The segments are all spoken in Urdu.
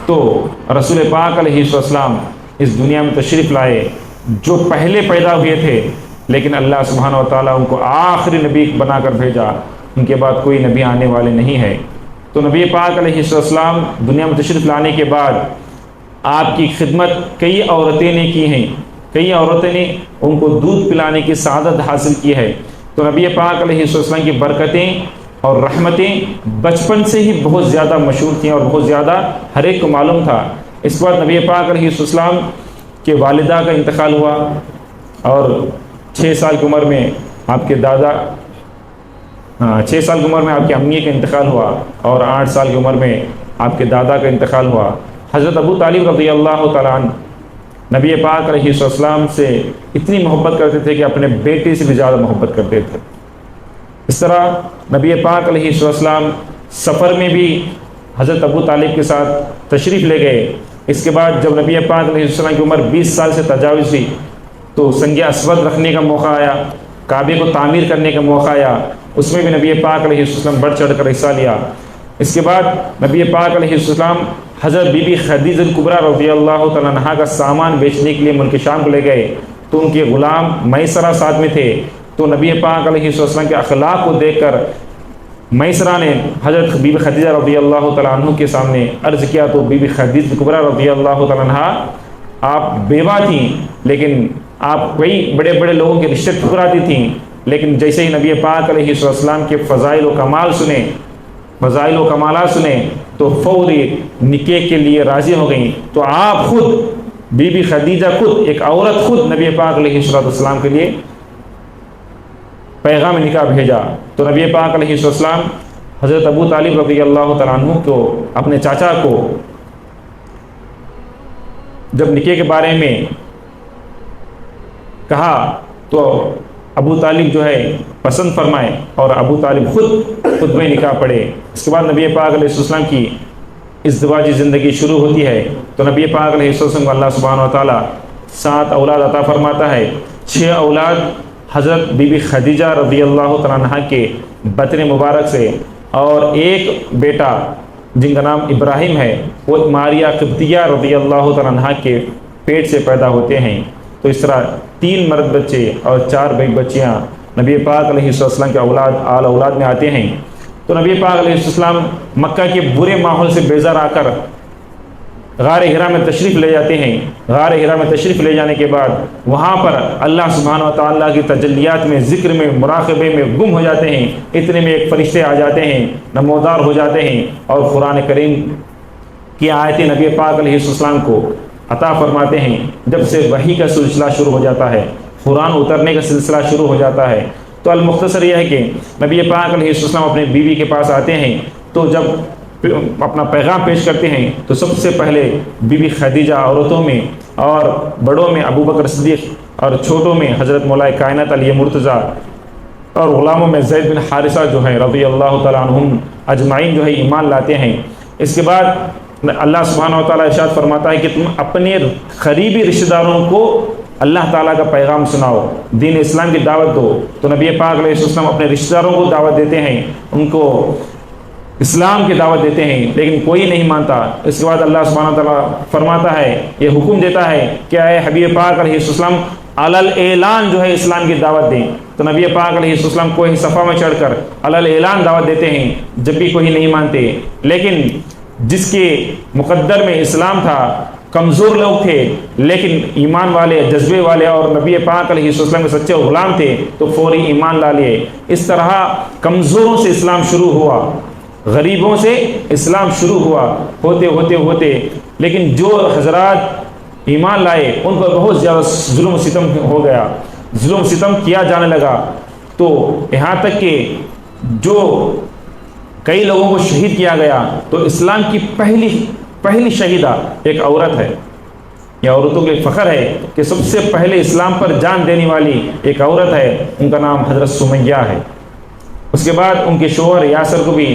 تو رسول پاک علیہ السلام اس دنیا میں تشریف لائے، جو پہلے پیدا ہوئے تھے، لیکن اللہ سبحانہ و تعالیٰ ان کو آخری نبی بنا کر بھیجا، ان کے بعد کوئی نبی آنے والے نہیں ہے۔ تو نبی پاک علیہ السلام دنیا میں تشریف لانے کے بعد آپ کی خدمت کئی عورتیں نے کی ہیں، کئی عورتیں نے ان کو دودھ پلانے کی سعادت حاصل کی ہے۔ تو نبی پاک علیہ السلام کی برکتیں اور رحمتیں بچپن سے ہی بہت زیادہ مشہور تھیں اور بہت زیادہ ہر ایک کو معلوم تھا۔ اس کے بعد نبی پاک علیہ السلام کے والدہ کا انتقال ہوا، اور 6 سال کی عمر میں آپ کے دادا 6 سال کی عمر میں آپ کی امی کا انتقال ہوا، اور 8 سال کی عمر میں آپ کے دادا کا انتقال ہوا۔ حضرت ابو طالب رضی اللہ تعالیٰ عنہ نبی پاک علیہ السلام سے اتنی محبت کرتے تھے کہ اپنے بیٹے سے بھی زیادہ محبت کرتے تھے۔ اس طرح نبی پاک علیہ السلام سفر میں بھی حضرت ابو طالب کے ساتھ تشریف لے گئے۔ اس کے بعد جب نبی پاک علیہ السلام کی عمر 20 سال سے تجاوز ہوئی تو سنگ اسود رکھنے کا موقع آیا، کعبے کو تعمیر کرنے کا موقع آیا، اس میں بھی نبی پاک علیہ السلام بڑھ چڑھ کر حصہ لیا۔ اس کے بعد نبی پاک علیہ السلام حضرت بی بی خدیجہ الکبریٰ رضی اللہ تعالیٰ عنہا کا سامان بیچنے کے لیے ملک شام کو لے گئے، تو ان کے غلام میسرہ ساتھ میں تھے۔ تو نبی پاک علیہ السلام کے اخلاق کو دیکھ کر میسرہ نے حضرت بی بی خدیجہ رضی اللہ تعالیٰ عنہ کے سامنے عرض کیا، تو بی بی خدیجہ الکبریٰ رضی اللہ تعالیٰ عنہا آپ بیوہ تھیں، لیکن آپ کئی بڑے بڑے لوگوں کے رشتے ٹھکراتی تھیں، لیکن جیسے ہی نبی پاک علیہ السلام کے فضائل و کمالات سنے تو فوری نکاح کے لیے راضی ہو گئیں۔ تو آپ خود بی بی خدیجہ خود ایک عورت خود نبی پاک علیہ السلام کے لیے پیغام نکاح بھیجا۔ تو نبی پاک علیہ السلام حضرت ابو طالب رضی اللہ تعالیٰ عنہ کو، اپنے چاچا کو، جب نکاح کے بارے میں کہا تو ابو طالب جو ہے پسند فرمائے، اور ابو طالب خطبہ نکاح پڑھے۔ اس کے بعد نبی پاک علیہ السلام کی ازدواجی زندگی شروع ہوتی ہے۔ تو نبی پاک علیہ السلام کو اللہ سبحانہ و تعالیٰ 7 اولاد عطا فرماتا ہے۔ 6 اولاد حضرت بی بی خدیجہ رضی اللہ تعالیٰ عنہ کے بطن مبارک سے، اور ایک بیٹا جن کا نام ابراہیم ہے وہ ماریہ قبطیہ رضی اللہ تعالیٰ عنہ کے پیٹ سے پیدا ہوتے ہیں۔ تو اس طرح 3 مرد بچے اور 4 بیٹی بچیاں نبی پاک علیہ السلام کے آل اولاد میں آتے ہیں۔ تو نبی پاک علیہ السلام مکہ کے برے ماحول سے بیزار آ کر غار حرا میں تشریف لے جاتے ہیں۔ غار حرا میں تشریف لے جانے کے بعد وہاں پر اللہ سبحانہ و تعالیٰ کی تجلیات میں، ذکر میں، مراقبے میں گم ہو جاتے ہیں۔ اتنے میں ایک فرشتے آ جاتے ہیں، نمودار ہو جاتے ہیں، اور قرآن کریم کی آیتیں نبی پاک علیہ السلام کو عطا فرماتے ہیں۔ جب سے وحی کا سلسلہ شروع ہو جاتا ہے، قرآن اترنے کا سلسلہ شروع ہو جاتا ہے۔ تو المختصر یہ ہے کہ نبی پاک علیہ السلام اپنے بیوی کے پاس آتے ہیں، تو جب اپنا پیغام پیش کرتے ہیں تو سب سے پہلے بی بی خدیجہ عورتوں میں، اور بڑوں میں ابو بکر صدیق، اور چھوٹوں میں حضرت مولا کائنات علی مرتضیٰ، اور غلاموں میں زید بن حارثہ جو ہیں رضی اللہ تعالیٰ عنہم اجمعین جو ہے ایمان لاتے ہیں۔ اس کے بعد اللہ سبحانہ و تعالیٰ ارشاد فرماتا ہے کہ تم اپنے قریبی رشتہ داروں کو اللہ تعالیٰ کا پیغام سناؤ، دین اسلام کی دعوت دو۔ تو نبی پاک علیہ السلام اپنے رشتہ داروں کو دعوت دیتے ہیں، ان کو اسلام کی دعوت دیتے ہیں، لیکن کوئی نہیں مانتا۔ اس کے بعد اللہ سبحانہ وتعالیٰ فرماتا ہے، یہ حکم دیتا ہے کہ اے حبیب پاک علیہ السلام علل اعلان جو ہے اسلام کی دعوت دیں۔ تو نبی پاک علیہ السلام کوئی صفا میں چڑھ کر علل اعلان دعوت دیتے ہیں، جب بھی کوئی نہیں مانتے۔ لیکن جس کے مقدر میں اسلام تھا، کمزور لوگ تھے لیکن ایمان والے، جذبے والے، اور نبی پاک علیہ السلام کے سچے غلام تھے، تو فوری ایمان لا لیے۔ اس طرح کمزوروں سے اسلام شروع ہوا، غریبوں سے اسلام شروع ہوا، ہوتے لیکن جو حضرات ایمان لائے ان پر بہت زیادہ ظلم و ستم ہو گیا، ظلم و ستم کیا جانے لگا۔ تو یہاں تک کہ جو کئی لوگوں کو شہید کیا گیا، تو اسلام کی پہلی شہیدہ ایک عورت ہے۔ یہ عورتوں کے لیے فخر ہے کہ سب سے پہلے اسلام پر جان دینے والی ایک عورت ہے، ان کا نام حضرت سمیہ ہے۔ اس کے بعد ان کے شوہر یاسر کو بھی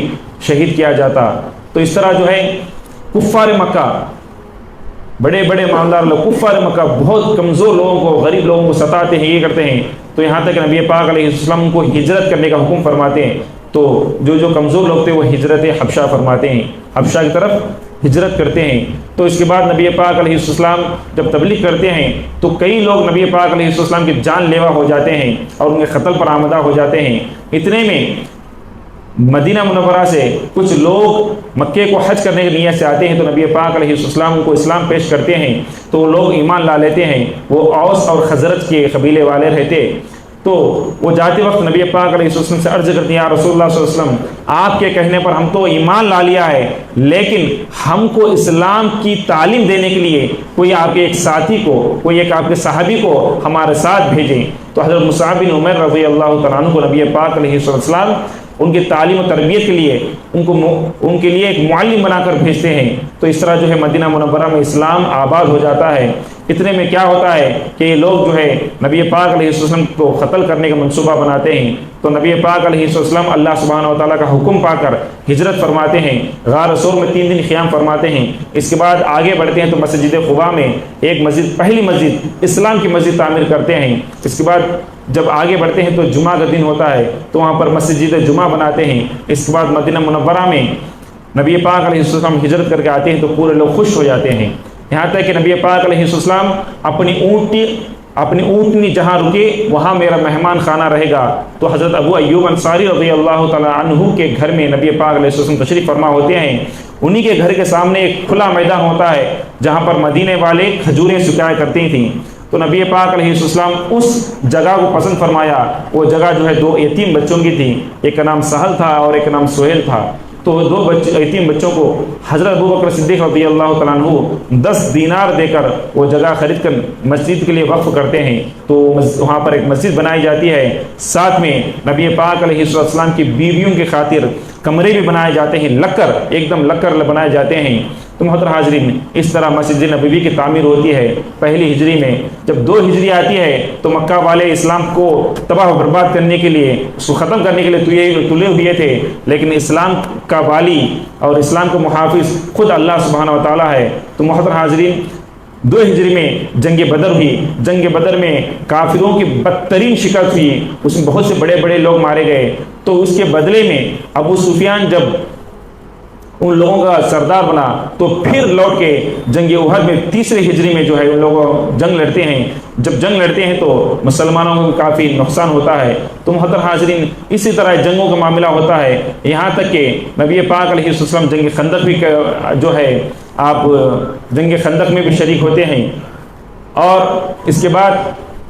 شہید کیا جاتا۔ تو اس طرح جو ہے کفار مکہ، بڑے بڑے مالدار لوگ، کفار مکہ بہت کمزور لوگوں کو، غریب لوگوں کو ستاتے ہیں، یہ کرتے ہیں۔ تو یہاں تک نبی پاک علیہ السلام کو ہجرت کرنے کا حکم فرماتے ہیں۔ تو جو کمزور لوگ تھے وہ ہجرت حبشہ فرماتے ہیں، حبشہ کی طرف ہجرت کرتے ہیں۔ تو اس کے بعد نبی پاک علیہ السلام جب تبلیغ کرتے ہیں تو کئی لوگ نبی پاک علیہ السلام کے جان لیوا ہو جاتے ہیں اور ان کے قتل پر آمدہ ہو جاتے ہیں۔ اتنے میں مدینہ منورہ سے کچھ لوگ مکے کو حج کرنے کی نیت سے آتے ہیں، تو نبی پاک علیہ السلام کو اسلام پیش کرتے ہیں تو وہ لوگ ایمان لا لیتے ہیں۔ وہ اوس اور خزرج کے قبیلے والے رہتے، تو وہ جاتے وقت نبی پاک علیہ السلام سے عرض کرتے ہیں، یا رسول اللہ صلی اللہ علیہ وسلم، آپ کے کہنے پر ہم تو ایمان لا لیا ہے، لیکن ہم کو اسلام کی تعلیم دینے کے لیے کوئی آپ کے ایک ساتھی کو، کوئی ایک آپ کے صحابی کو ہمارے ساتھ بھیجیں۔ تو حضرت مصعب بن عمیر رضی اللہ تعالیٰ عنہ کو نبی پاک علیہ السلام ان کی تعلیم و تربیت کے لیے ان کے لیے ایک معلم بنا کر بھیجتے ہیں۔ تو اس طرح جو ہے مدینہ منورہ میں اسلام آباد ہو جاتا ہے۔ اتنے میں کیا ہوتا ہے کہ یہ لوگ جو ہے نبی پاک علیہ السلام کو قتل کرنے کا منصوبہ بناتے ہیں، تو نبی پاک علیہ السلام اللہ سبحانہ و تعالیٰ کا حکم پا کر ہجرت فرماتے ہیں، غار ثور میں 3 دن قیام فرماتے ہیں۔ اس کے بعد آگے بڑھتے ہیں تو مسجد قباء میں ایک مسجد، پہلی مسجد اسلام کی مسجد تعمیر کرتے ہیں۔ اس کے بعد جب آگے بڑھتے ہیں تو جمعہ کا دن ہوتا ہے تو وہاں پر مسجد جمعہ بناتے ہیں۔ اس کے بعد مدینہ منورہ میں نبی پاک علیہ السلام ہجرت کر کے آتے ہیں تو پورے لوگ خوش ہو جاتے ہیں، یہاں تک کہ نبی پاک علیہ السلام اپنی اونٹنی جہاں رکے وہاں میرا مہمان خانہ رہے گا۔ تو حضرت ابو ایوب انصاری رضی اللہ تعالیٰ عنہ کے گھر میں نبی پاک علیہ السلام تشریف فرما ہوتے ہیں۔ انہی کے گھر کے سامنے ایک کھلا میدان ہوتا ہے جہاں پر مدینے والے کھجوریں سکھایا کرتی تھیں۔ تو نبی پاک علیہ السلام اس جگہ کو پسند فرمایا۔ وہ جگہ جو ہے 2 یتیم بچوں کی تھی، ایک کا نام سہل تھا اور ایک کا نام سہیل تھا۔ تو 2 یتیم بچوں کو حضرت ابوبکر صدیق رضی اللہ تعالیٰ عنہ 10 دینار دے کر وہ جگہ خرید کر مسجد کے لیے وقف کرتے ہیں۔ تو وہاں پر ایک مسجد بنائی جاتی ہے، ساتھ میں نبی پاک علیہ السلام کی بیویوں کی خاطر کمرے بھی بنائے جاتے ہیں، ایک دم لکر بنائے جاتے ہیں۔ تو محترم حاضرین، اس طرح مسجد نبوی کی تعمیر ہوتی ہے پہلی ہجری میں۔ جب 2 ہجری آتی ہے تو مکہ والے اسلام کو تباہ و برباد کرنے کے لیے، اس کو ختم کرنے کے لیے تلے ہوئے تھے، لیکن اسلام کا والی اور اسلام کا محافظ خود اللہ سبحانہ و تعالیٰ ہے۔ تو محترم حاضرین، 2 ہجری میں جنگ بدر ہوئی۔ جنگ بدر میں کافروں کی بدترین شکست ہوئی، اس میں بہت سے بڑے بڑے لوگ مارے گئے۔ تو اس کے بدلے میں ابو سفیان جب ان لوگوں کا سردار بنا تو پھر لوٹ کے جنگ احد میں 3 ہجری میں جو ہے ان لوگوں جنگ لڑتے ہیں۔ جب جنگ لڑتے ہیں تو مسلمانوں کو کافی نقصان ہوتا ہے۔ تو محترم حاضرین، اسی طرح جنگوں کا معاملہ ہوتا ہے، یہاں تک کہ نبی پاک علیہ السلام جنگ خندق بھی جو ہے آپ جنگ خندق میں بھی شریک ہوتے ہیں۔ اور اس کے بعد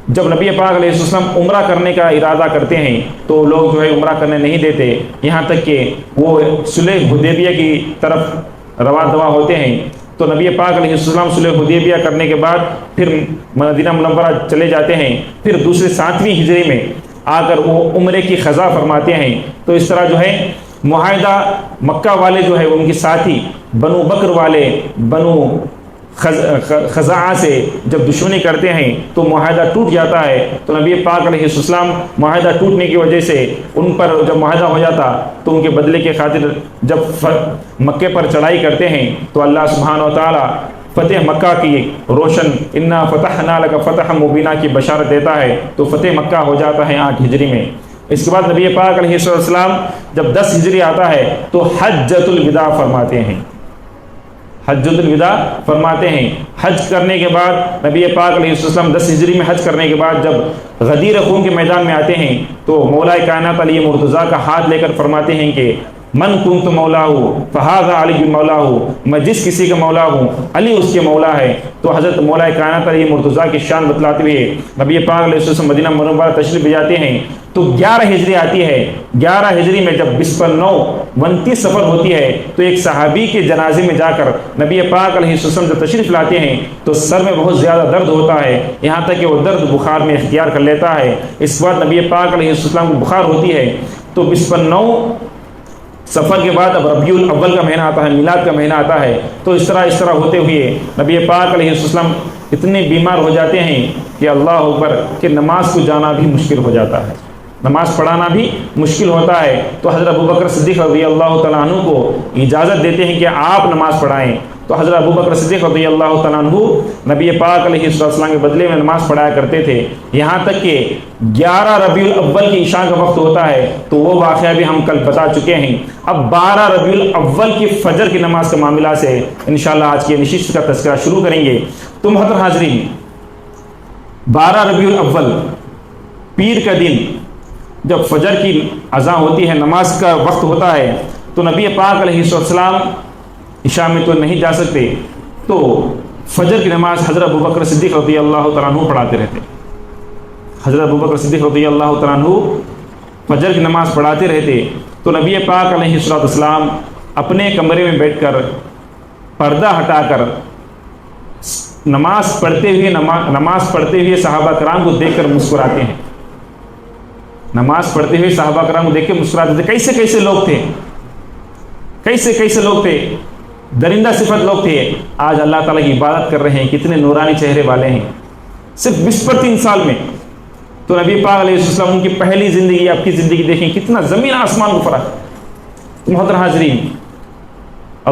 جب نبی پاک علیہ السلام عمرہ کرنے کا ارادہ کرتے ہیں تو لوگ جو ہے عمرہ کرنے نہیں دیتے، یہاں تک کہ وہ صلح حدیبیہ کی طرف رواں دواں ہوتے ہیں۔ تو نبی پاک علیہ السلام صلح حدیبیہ کرنے کے بعد پھر مدینہ منورہ چلے جاتے ہیں، پھر دوسرے 7ویں ہجری میں آ کر وہ عمرے کی قضا فرماتے ہیں۔ تو اس طرح جو ہے معاہدہ مکہ والے جو ہے ان کے ساتھی بنو بکر والے بنو خزاعہ سے جب دشمنی کرتے ہیں تو معاہدہ ٹوٹ جاتا ہے۔ تو نبی پاک علیہ السلام معاہدہ ٹوٹنے کی وجہ سے ان پر جب معاہدہ ہو جاتا تو ان کے بدلے کے خاطر جب مکے پر چڑھائی کرتے ہیں تو اللہ سبحانہ و تعالیٰ فتح مکہ کی روشن انا فتحنا لک فتحا مبینا کی بشارت دیتا ہے۔ تو فتح مکہ ہو جاتا ہے 8 ہجری میں۔ اس کے بعد نبی پاک علیہ السلام جب 10 ہجری آتا ہے تو حجۃ الوداع فرماتے ہیں، حجۃ الوداع فرماتے ہیں۔ حج کرنے کے بعد نبی پاک علیہ السلام 10 ہجری میں حج کرنے کے بعد جب غدیر خون کے میدان میں آتے ہیں تو مولا کائنات علی مرتضیٰ کا ہاتھ لے کر فرماتے ہیں کہ من کنت مولا فہذا علی مولا، میں جس کسی کا مولا ہوں علی اس کے مولا ہے۔ تو حضرت مولا کائنات علی مرتضیٰ کی شان بتلاتے ہوئے نبی پاک علیہ السلام مدینہ منورہ تشریف لے جاتے ہیں۔ تو 11 ہجری آتی ہے، 11 ہجری میں جب 29 سفر ہوتی ہے تو ایک صحابی کے جنازے میں جا کر نبی پاک علیہ السلام جب تشریف لاتے ہیں تو سر میں بہت زیادہ درد ہوتا ہے، یہاں تک کہ وہ درد بخار میں اختیار کر لیتا ہے۔ اس کے بعد نبی پاک علیہ السلام کو بخار ہوتی ہے۔ تو 29 سفر کے بعد اب ربیع الاول کا مہینہ آتا ہے، میلاد کا مہینہ آتا ہے۔ تو اس طرح ہوتے ہوئے نبی پاک علیہ السلام اتنے بیمار ہو جاتے ہیں کہ اللہ اکبر کہ نماز کو جانا بھی مشکل ہو جاتا ہے، نماز پڑھانا بھی مشکل ہوتا ہے۔ تو حضرت ابوبکر صدیق رضی اللہ تعالیٰ عنہ کو اجازت دیتے ہیں کہ آپ نماز پڑھائیں۔ تو تو حضرت ابو بکر صدیق رضی اللہ تعالیٰ عنہ نبی پاک علیہ السلام کے بدلے میں نماز پڑھایا کرتے تھے، یہاں تک کہ 11 ربیع الاول کی عشاء کا وقت ہوتا ہے تو وہ واقعہ بھی ہم کل بتا چکے ہیں۔ اب 12 ربیع الاول کی فجر کی نماز کے معاملہ سے انشاءاللہ آج کی نشست کا تذکرہ شروع کریں گے۔ تو محترم حاضرین، 12 ربیع الاول پیر کا دن جب فجر کی اذان ہوتی ہے، نماز کا وقت ہوتا ہے، تو نبی پاک علیہ السلام عشاء میں تو نہیں جا سکتے، تو فجر کی نماز حضرت ابو بکر صدیق رضی اللہ تعالیٰ عنہ پڑھاتے رہتے۔ حضرت ابو بکر صدیق رضی اللہ تعالیٰ عنہ فجر کی نماز پڑھاتے رہتے، تو نبی پاک علیہ السلام اپنے کمرے میں بیٹھ کر پردہ ہٹا کر نماز پڑھتے ہوئے صحابہ کرام کو دیکھ کر مسکراتے ہیں۔ نماز پڑھتے ہوئے صحابہ کرام کو دیکھ کے مسکراتے تھے۔ کیسے کیسے لوگ تھے، کیسے لوگ تھے، درندہ صفت لوگ تھے، آج اللہ تعالیٰ کی عبادت کر رہے ہیں، کتنے نورانی چہرے والے ہیں، صرف 23 سال میں۔ تو نبی پاک علیہ السلام ان کی پہلی زندگی، آپ کی زندگی دیکھیں، کتنا زمین آسمان کو فرق۔ محترم حاضرین،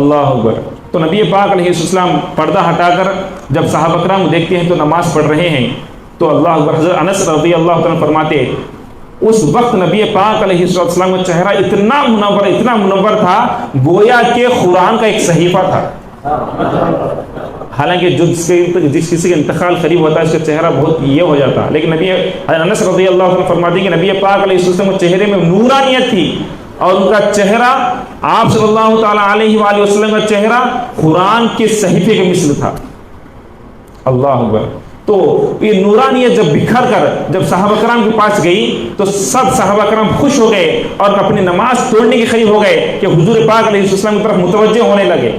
اللہ اکبر۔ تو نبی پاک علیہ السلام پردہ ہٹا کر جب صحابہ کرام دیکھتے ہیں تو نماز پڑھ رہے ہیں، تو اللہ اکبر۔ حضرت انس رضی اللہ تعالیٰ فرماتے اس وقت نبی پاک علیہ السلام کا چہرہ اتنا منور تھا گویا کہ قرآن کا ایک صحیفہ تھا۔ حالانکہ جس کسی کا انتقال قریب ہوتا ہے اس کا چہرہ بہت یہ ہو جاتا، لیکن نبی انس رضی اللہ عنہ فرماتے ہیں کہ نبی پاک علیہ السلام کے چہرے میں نورانیت تھی، اور ان کا چہرہ، آپ صلی اللہ تعالیٰ علیہ وآلہ وسلم کا چہرہ قرآن کے صحیفے کے مثل تھا۔ اللہ اکبر۔ تو یہ نورانیت جب بکھر کر جب صحابہ کرام کے پاس گئی تو سب صحابہ کرام خوش ہو گئے اور اپنی نماز توڑنے کے قریب ہو گئے کہ حضور پاک علیہ السلام کی طرف متوجہ ہونے لگے۔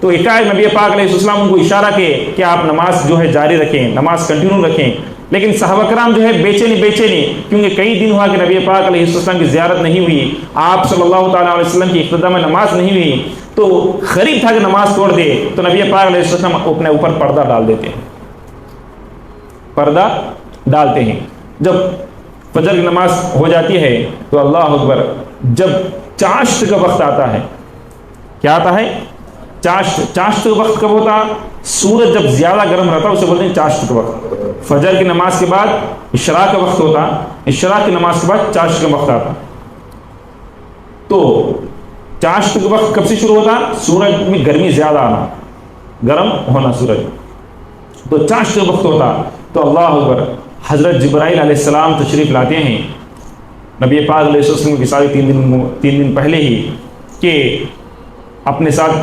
تو ایکائک نبی پاک علیہ السلام ان کو اشارہ کہ آپ نماز جو ہے جاری رکھیں، نماز کنٹینیو رکھیں، لیکن صحابہ کرام جو ہے بے چینی، کیونکہ کئی دن ہوا کہ نبی پاک علیہ السلام کی زیارت نہیں ہوئی، آپ صلی اللہ تعالیٰ علیہ وسلم کی اقتداء میں نماز نہیں ہوئی، تو غریب تھا کہ نماز توڑ دے، تو نبی پاک علیہ السلام اپنے اوپر پردہ ڈالتے ہیں۔ جب فجر کی نماز ہو جاتی ہے تو اللہ اکبر، جب چاشت کا وقت آتا ہے، کیا آتا ہے؟ چاشت کا وقت کب ہوتا؟ سورج جب زیادہ گرم رہتا اسے بولتے ہیں چاشت کا وقت۔ فجر کی نماز کے بعد اشراق کا وقت ہوتا، اشراق کی نماز کے بعد چاشت کا وقت آتا۔ تو چاشت کا وقت کب سے شروع ہوتا؟ سورج میں گرمی زیادہ آنا، گرم ہونا سورج، تو چاشت کا وقت ہوتا۔ تو اللہ اکبر، حضرت جبرائیل علیہ السلام تشریف لاتے ہیں نبی پاک علیہ السلام کی ساری 3 دن پہلے ہی، کہ اپنے ساتھ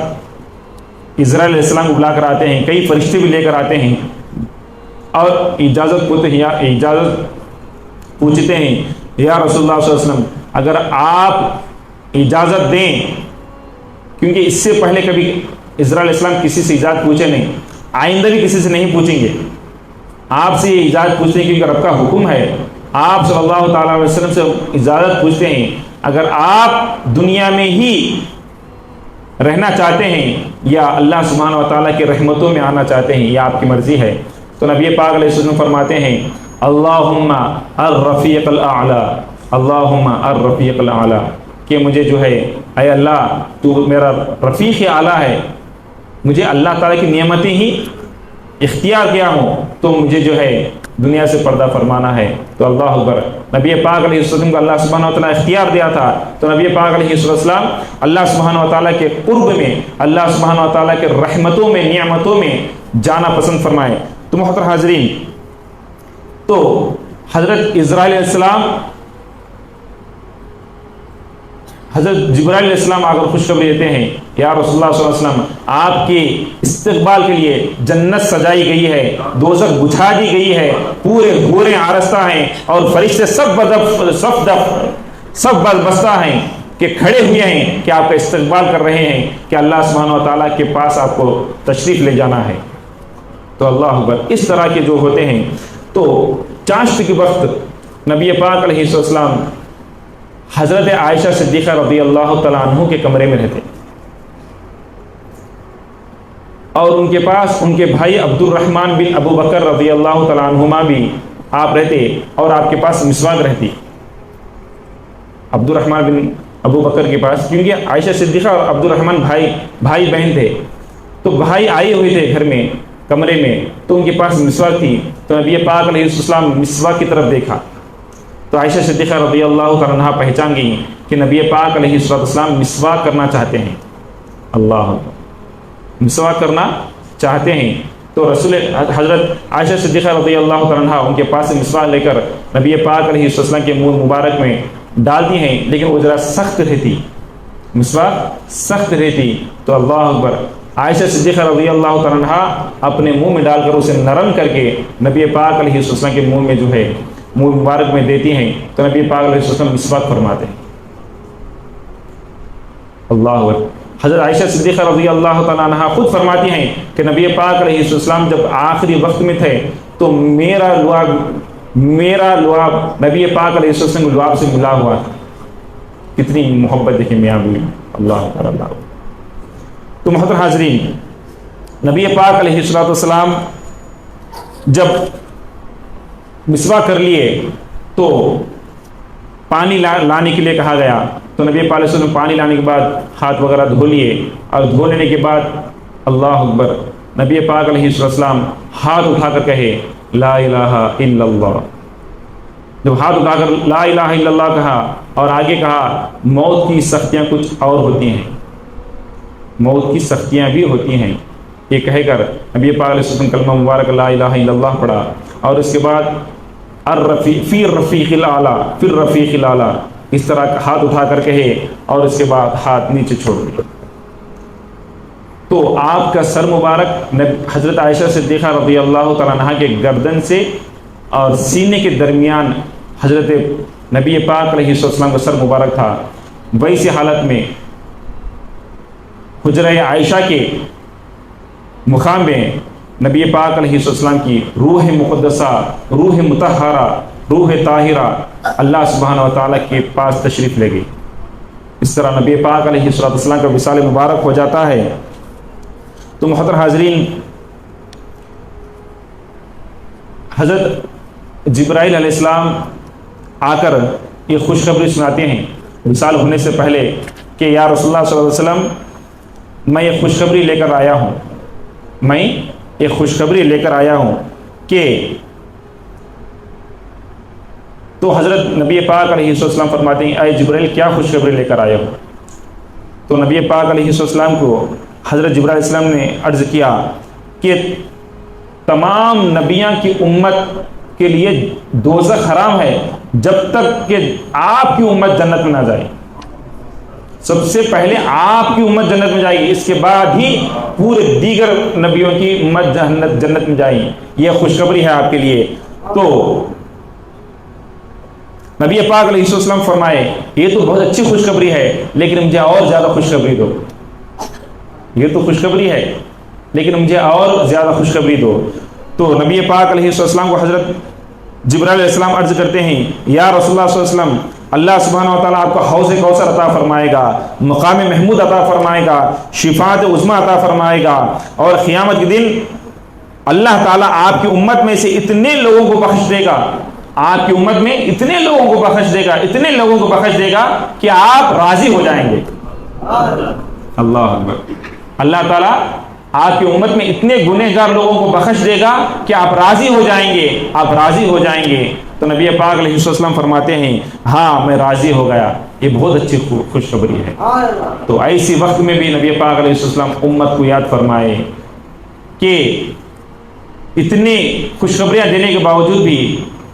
اسرائیل علیہ السلام کو بلا کر آتے ہیں، کئی فرشتے بھی لے کر آتے ہیں، اور اجازت پوچھتے ہیں یا رسول اللہ صلی اللہ علیہ وسلم اگر آپ اجازت دیں، کیونکہ اس سے پہلے کبھی اسرائیل علیہ السلام کسی سے اجازت پوچھے نہیں، آئندہ بھی کسی سے نہیں پوچھیں گے، آپ سے یہ اجازت پوچھتے ہیں کیونکہ رب کا حکم ہے، آپ صلی اللہ تعالیٰ علیہ وسلم سے اجازت پوچھتے ہیں اگر آپ دنیا میں ہی رہنا چاہتے ہیں یا اللہ سبحانہ و تعالیٰ کی رحمتوں میں آنا چاہتے ہیں، یہ آپ کی مرضی ہے۔ تو نبی پاک علیہ السلام فرماتے ہیں اللہم الرفیق الاعلی، اللہم الرفیق الاعلی، کہ مجھے جو ہے اے اللہ تو میرا رفیق اعلیٰ ہے، مجھے اللہ تعالیٰ کی نعمتیں ہی اختیار کیا ہوں، تو مجھے جو ہے دنیا سے پردہ فرمانا ہے۔ تو اللہ اکبر، نبی پاک علیہ السلام کو اللہ سبحانہ و تعالیٰ اختیار دیا تھا، تو نبی پاک علیہ السلام اللہ سبحانہ و تعالیٰ کے قرب میں، اللہ سبحانہ و تعالیٰ کے رحمتوں میں، نعمتوں میں جانا پسند فرمائے۔ تو محترم حاضرین، تو حضرت اسرائیل علیہ السلام، حضرت جبرائیل علیہ السلام آ کر خوشخبری دیتے ہیں یا رسول اللہ صلی اللہ علیہ وسلم آپ کے استقبال کے لیے جنت سجائی گئی ہے، دوزخ بجھا دی گئی ہے، پورے گھوڑے آرستہ ہیں اور فرشتے سب بستہ ہیں کہ کھڑے ہوئے ہیں کہ آپ کا استقبال کر رہے ہیں کہ اللہ سبحانہ و تعالیٰ کے پاس آپ کو تشریف لے جانا ہے۔ تو اللہ اکبر، اس طرح کے جو ہوتے ہیں۔ تو چاشت کے وقت نبی پاک علیہ السلام حضرت عائشہ صدیقہ رضی اللہ تعالیٰ عنہ کے کمرے میں رہتے، اور ان کے پاس ان کے بھائی عبد الرحمن بن ابو بکر رضی اللہ تعالیٰ عنہما بھی آپ رہتے، اور آپ کے پاس مسواک رہتی۔ عبد الرحمن بن ابو بکر کے پاس، کیونکہ عائشہ صدیقہ اور عبد الرحمن بھائی بہن تھے، تو بھائی آئے ہوئے تھے گھر میں کمرے میں، تو ان کے پاس مسواک تھی، تو نبی پاک علیہ السلام مسواک کی طرف دیکھا تو عائشہ صدیقہ رضی اللہ تعالیٰ عنہا پہچان گئی کہ نبی پاک علیہ السلام مسواک کرنا چاہتے ہیں، اللہ مسواک کرنا چاہتے ہیں، تو حضرت عائشہ صدیقہ رضی اللہ تعالیٰ عنہا ان کے پاس سے مسواک لے کر نبی پاک علیہ السلام کے منہ مبارک میں ڈالتی ہیں، لیکن وہ ذرا سخت رہتی، مسواک سخت رہتی، تو اللہ اکبر، عائشہ صدیقہ رضی اللہ تعالیٰ عنہا اپنے منہ میں ڈال کر اسے نرم کر کے نبی پاک علیہ السلام کے منہ میں جو ہے منہ مبارک میں دیتی ہیں، تو نبی پاک علیہ السلام مسواک فرماتے ہیں، اللہ اکبر۔ حضرت عائشہ صدیقہ رضی اللہ تعالیٰ عنہا خود فرماتی ہیں کہ نبی پاک علیہ السلام جب آخری وقت میں تھے تو میرا لعاب نبی پاک علیہ السلام کے لعاب سے ملا ہوا تھا، کتنی محبت دیکھیں میاں بیوی، اللہ تعالیٰ۔ تو محترم حاضرین، نبی پاک علیہ السلام جب مسواک کر لیے تو پانی لانے کے لیے کہا گیا، تو نبی پاک علیہ السلام پانی لانے کے بعد ہاتھ وغیرہ دھو لیے، اور دھو لینے کے بعد اللہ اکبر، نبی پاک علیہ السلام ہاتھ اٹھا کر کہے لا الہ الا اللہ۔ جب ہاتھ اٹھا کر لا الہ الا اللہ کہا اور آگے کہا موت کی سختیاں کچھ اور ہوتی ہیں، موت کی سختیاں بھی ہوتی ہیں، یہ کہہ کر نبی پاک علیہ السلام کلمہ مبارک لا الہ الا اللہ پڑھا، اور اس کے بعد فی الرفیق الاعلیٰ، فی الرفیق الاعلیٰ، اس طرح ہاتھ اٹھا کر کہے، اور اس کے بعد ہاتھ نیچے چھوڑ دیا، تو آپ کا سر مبارک حضرت عائشہ صدیقہ رضی اللہ تعالیٰ عنہا کے گردن سے اور سینے کے درمیان حضرت نبی پاک علیہ السلام کا سر مبارک تھا۔ ویسی حالت میں حجرہ عائشہ کے مقام میں نبی پاک علیہ السلام کی روح مقدسہ، روح مطہرہ، روح طاہرہ اللہ سبحانہ و تعالیٰ کے پاس تشریف لے گئی۔ اس طرح نبی پاک علیہ السلام کا وصال مبارک ہو جاتا ہے۔ تو محترم حاضرین، حضرت جبرائیل علیہ السلام آ کر یہ خوشخبری سناتے ہیں وصال ہونے سے پہلے کہ یا رسول اللہ صلی اللہ علیہ وسلم، میں یہ خوشخبری لے کر آیا ہوں، میں یہ خوشخبری لے کر آیا ہوں کہ، تو حضرت نبی پاک علیہ السلام فرماتے ہیں اے جبرائیل کیا خوشخبری لے کر آیا ہوں؟ تو نبی پاک علیہ السلام کو حضرت جبرائیل علیہ السلام نے عرض کیا کہ تمام نبیوں کی امت کے لیے دوزخ حرام ہے جب تک کہ آپ کی امت جنت میں نہ جائے، سب سے پہلے آپ کی امت جنت میں جائے گی، اس کے بعد ہی پورے دیگر نبیوں کی امت جنت میں جائے گی، یہ خوشخبری ہے آپ کے لیے۔ تو نبی پاک علیہ السلام فرمائے یہ تو بہت اچھی خوشخبری ہے، لیکن مجھے اور زیادہ خوشخبری دو، یہ تو خوشخبری ہے لیکن مجھے اور زیادہ خوشخبری دو۔ تو نبی پاک علیہ السلام کو حضرت جبرائیل علیہ السلام عرض کرتے ہیں یا رسول اللہ صلی اللہ علیہ وسلم، اللہ سبحانہ و تعالیٰ آپ کو حوض کوثر عطا فرمائے گا، مقام محمود عطا فرمائے گا، شفاعت عظمیٰ عطا فرمائے گا، اور قیامت کے دن اللہ تعالیٰ آپ کی امت میں سے اتنے لوگوں کو بخش دے گا، آپ کی امت میں اتنے لوگوں کو بخش دے گا، اتنے لوگوں کو بخش دے گا کہ آپ راضی ہو جائیں گے۔ اللہ اکبر، اللہ تعالیٰ آپ کی امت میں اتنے گنہگار لوگوں کو بخش دے گا کہ آپ راضی ہو جائیں گے، آپ راضی ہو جائیں گے۔ تو نبی پاک علیہ السلام فرماتے ہیں ہاں میں راضی ہو گیا، یہ بہت اچھی خوشخبری ہے۔ تو ایسی وقت میں بھی نبی پاک علیہ السلام امت کو یاد فرمائے کہ اتنی خوشخبریاں دینے کے باوجود بھی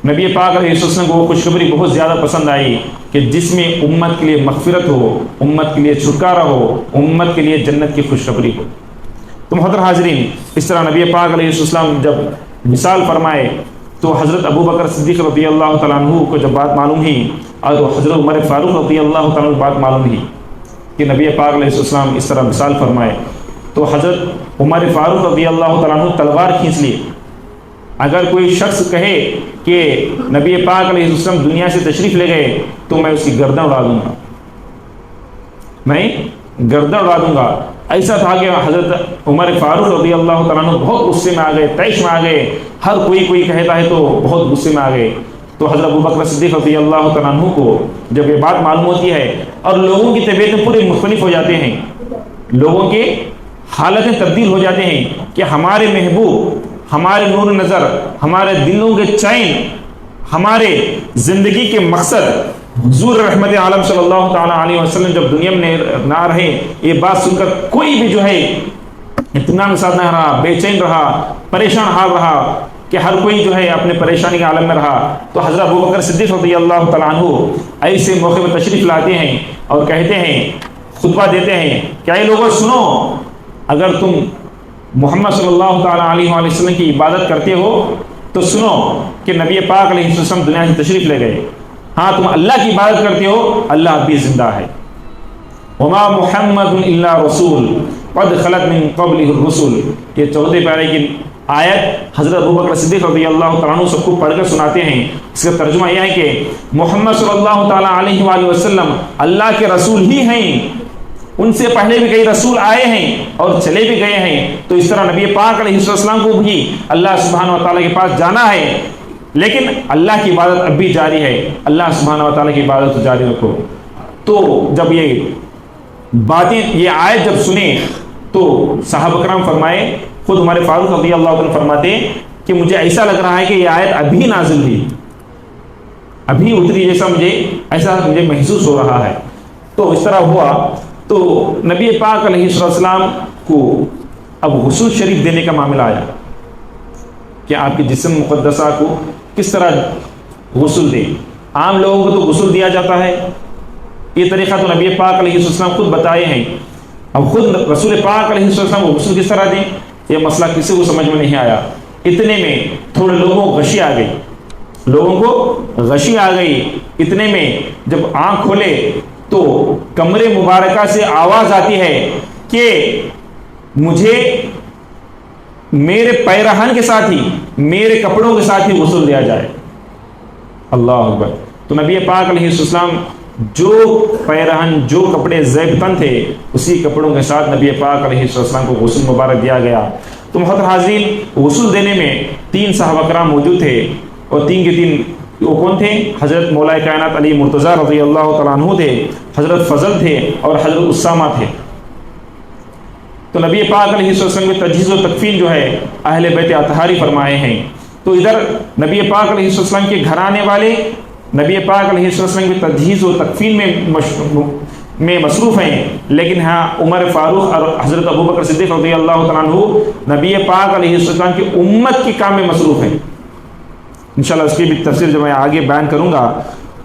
نبی پاک علیہ السلام کو وہ خوشخبری بہت زیادہ پسند آئی کہ جس میں امت کے لیے مغفرت ہو، امت کے لیے چھٹکارا ہو، امت کے لیے جنت کی خوشخبری ہو۔ تو محترم حاضرین، اس طرح نبی پاک علیہ السلام جب مثال فرمائے تو حضرت ابو بکر صدیق رضی اللہ تعالیٰ عنہ کو جب بات معلوم ہوئی، اور حضرت عمر فاروق رضی اللہ تعالیٰ عنہ بات معلوم ہوئی کہ نبی پاک علیہ السلام اس طرح مثال فرمائے، تو حضرت عمر فاروق رضی اللہ تعالیٰ عنہ تلوار کھینچ لیے۔ اگر کوئی شخص کہے کہ نبی پاک علیہ السلام دنیا سے تشریف لے گئے تو میں اس کی گردن اڑا دوں گا، میں گردن اڑا دوں گا۔ ایسا تھا کہ حضرت عمر فاروق رضی اللہ تعالیٰ عنہ بہت غصے میں آ گئے، طیش میں آ گئے، ہر کوئی کہتا ہے تو بہت غصے میں آ گئے۔ تو حضرت ابو بکر صدیق رضی اللہ تعالیٰ عنہ کو جب یہ بات معلوم ہوتی ہے اور لوگوں کی طبیعتیں پورے مختلف ہو جاتے ہیں، لوگوں کے حالتیں تبدیل ہو جاتے ہیں کہ ہمارے محبوب، ہمارے نور نظر، ہمارے دلوں کے چین، ہمارے زندگی کے مقصد حضور رحمت عالم صلی اللہ تعالیٰ علیہ وسلم جب دنیا میں نہ رہے، یہ بات سن کر کوئی بھی جو ہے اطمینان کے ساتھ نہ رہا، بے چین رہا، پریشان حال رہا کہ ہر کوئی جو ہے اپنے پریشانی کے عالم میں رہا۔ تو حضرت ابوبکر صدیق رضی اللہ تعالیٰ عنہ ایسے موقع پر تشریف لاتے ہیں اور کہتے ہیں، خطبہ دیتے ہیں کہ اے لوگوں سنو، اگر تم محمد صلی اللہ تعالیٰ علیہ وسلم کی عبادت کرتے ہو تو سنو کہ نبی پاک علیہ السلام دنیا سے تشریف لے گئے۔ ہاں تم اللہ کی عبادت کرتے ہو، اللہ اب بھی زندہ ہے۔ وما محمد الا رسول قد خلت من قبلہ الرسل، یہ 14 پارے کی آیت حضرت ابوبکر صدیق رضی اللہ تعالیٰ عنہ سب کو پڑھ کر سناتے ہیں۔ اس کا ترجمہ یہ ہے کہ محمد صلی اللہ تعالیٰ علیہ وآلہ وسلم اللہ کے رسول ہی ہیں، ان سے پہلے بھی کئی رسول آئے ہیں اور چلے بھی گئے ہیں، تو اس طرح نبی پاک علیہ السلام کو بھی اللہ سبحانہ و تعالیٰ کے پاس جانا ہے، لیکن اللہ کی عبادت اب بھی جاری ہے، اللہ سبحانہ و تعالیٰ کی عبادت جاری رکھو۔ تو جب یہ باتیں، یہ آیت جب سنیں تو صحابہ کرام فرمائے، خود ہمارے فاروق رضی اللہ عنہ فرماتے کہ مجھے ایسا لگ رہا ہے کہ یہ آیت ابھی نازل ہوئی، ابھی اتری، جیسا مجھے محسوس ہو رہا ہے۔ تو اس طرح ہوا تو نبی پاک علیہ السلام کو اب غسل شریف دینے کا معاملہ آیا کہ آپ کے جسم مقدسہ کو کس طرح غسل دے۔ عام لوگوں کو تو غسل دیا جاتا ہے، یہ طریقہ تو نبی پاک علیہ السلام خود بتائے ہیں، اب خود رسول پاک علیہ السلام کو غسل کس طرح دیں، یہ مسئلہ کسی کو سمجھ میں نہیں آیا۔ اتنے میں تھوڑے لوگوں کو غشی آ گئی، اتنے میں جب آنکھ کھولے تو کمرے مبارکہ سے آواز آتی ہے کہ مجھے میرے پیرہن کے ساتھ ہی، میرے کپڑوں کے ساتھ ہی غسل دیا جائے۔ اللہ اکبر۔ تو نبی پاک علیہ السلام جو پیرہن، جو کپڑے زیب تن تھے، اسی کپڑوں کے ساتھ نبی پاک علیہ السلام کو غسل مبارک دیا گیا۔ تو محترم حاضرین، غسل دینے میں 3 صحابہ کرام موجود تھے، اور 3 کے 3 وہ کون تھے؟ حضرت مولا کائنات علی مرتضیٰ رضی اللہ تعالیٰ عنہ تھے، حضرت فضل تھے، اور حضرت اسامہ تھے۔ تو نبی پاک علیہ السلام کی تجہیز و تکفین جو ہے اہل بیت اطہاری فرمائے ہیں۔ تو ادھر نبی پاک علیہ السلام کے گھرانے والے نبی پاک علیہ السلام کی تجہیز و تکفین میں مصروف ہیں، لیکن ہاں عمر فاروق اور حضرت ابوبکر صدیق رضی اللہ تعالیٰ عنہ نبی پاک علیہ السلام کی امت کے کام میں مصروف ہیں۔ انشاءاللہ اس کی بھی تفصیل جب میں آگے بیان کروں گا۔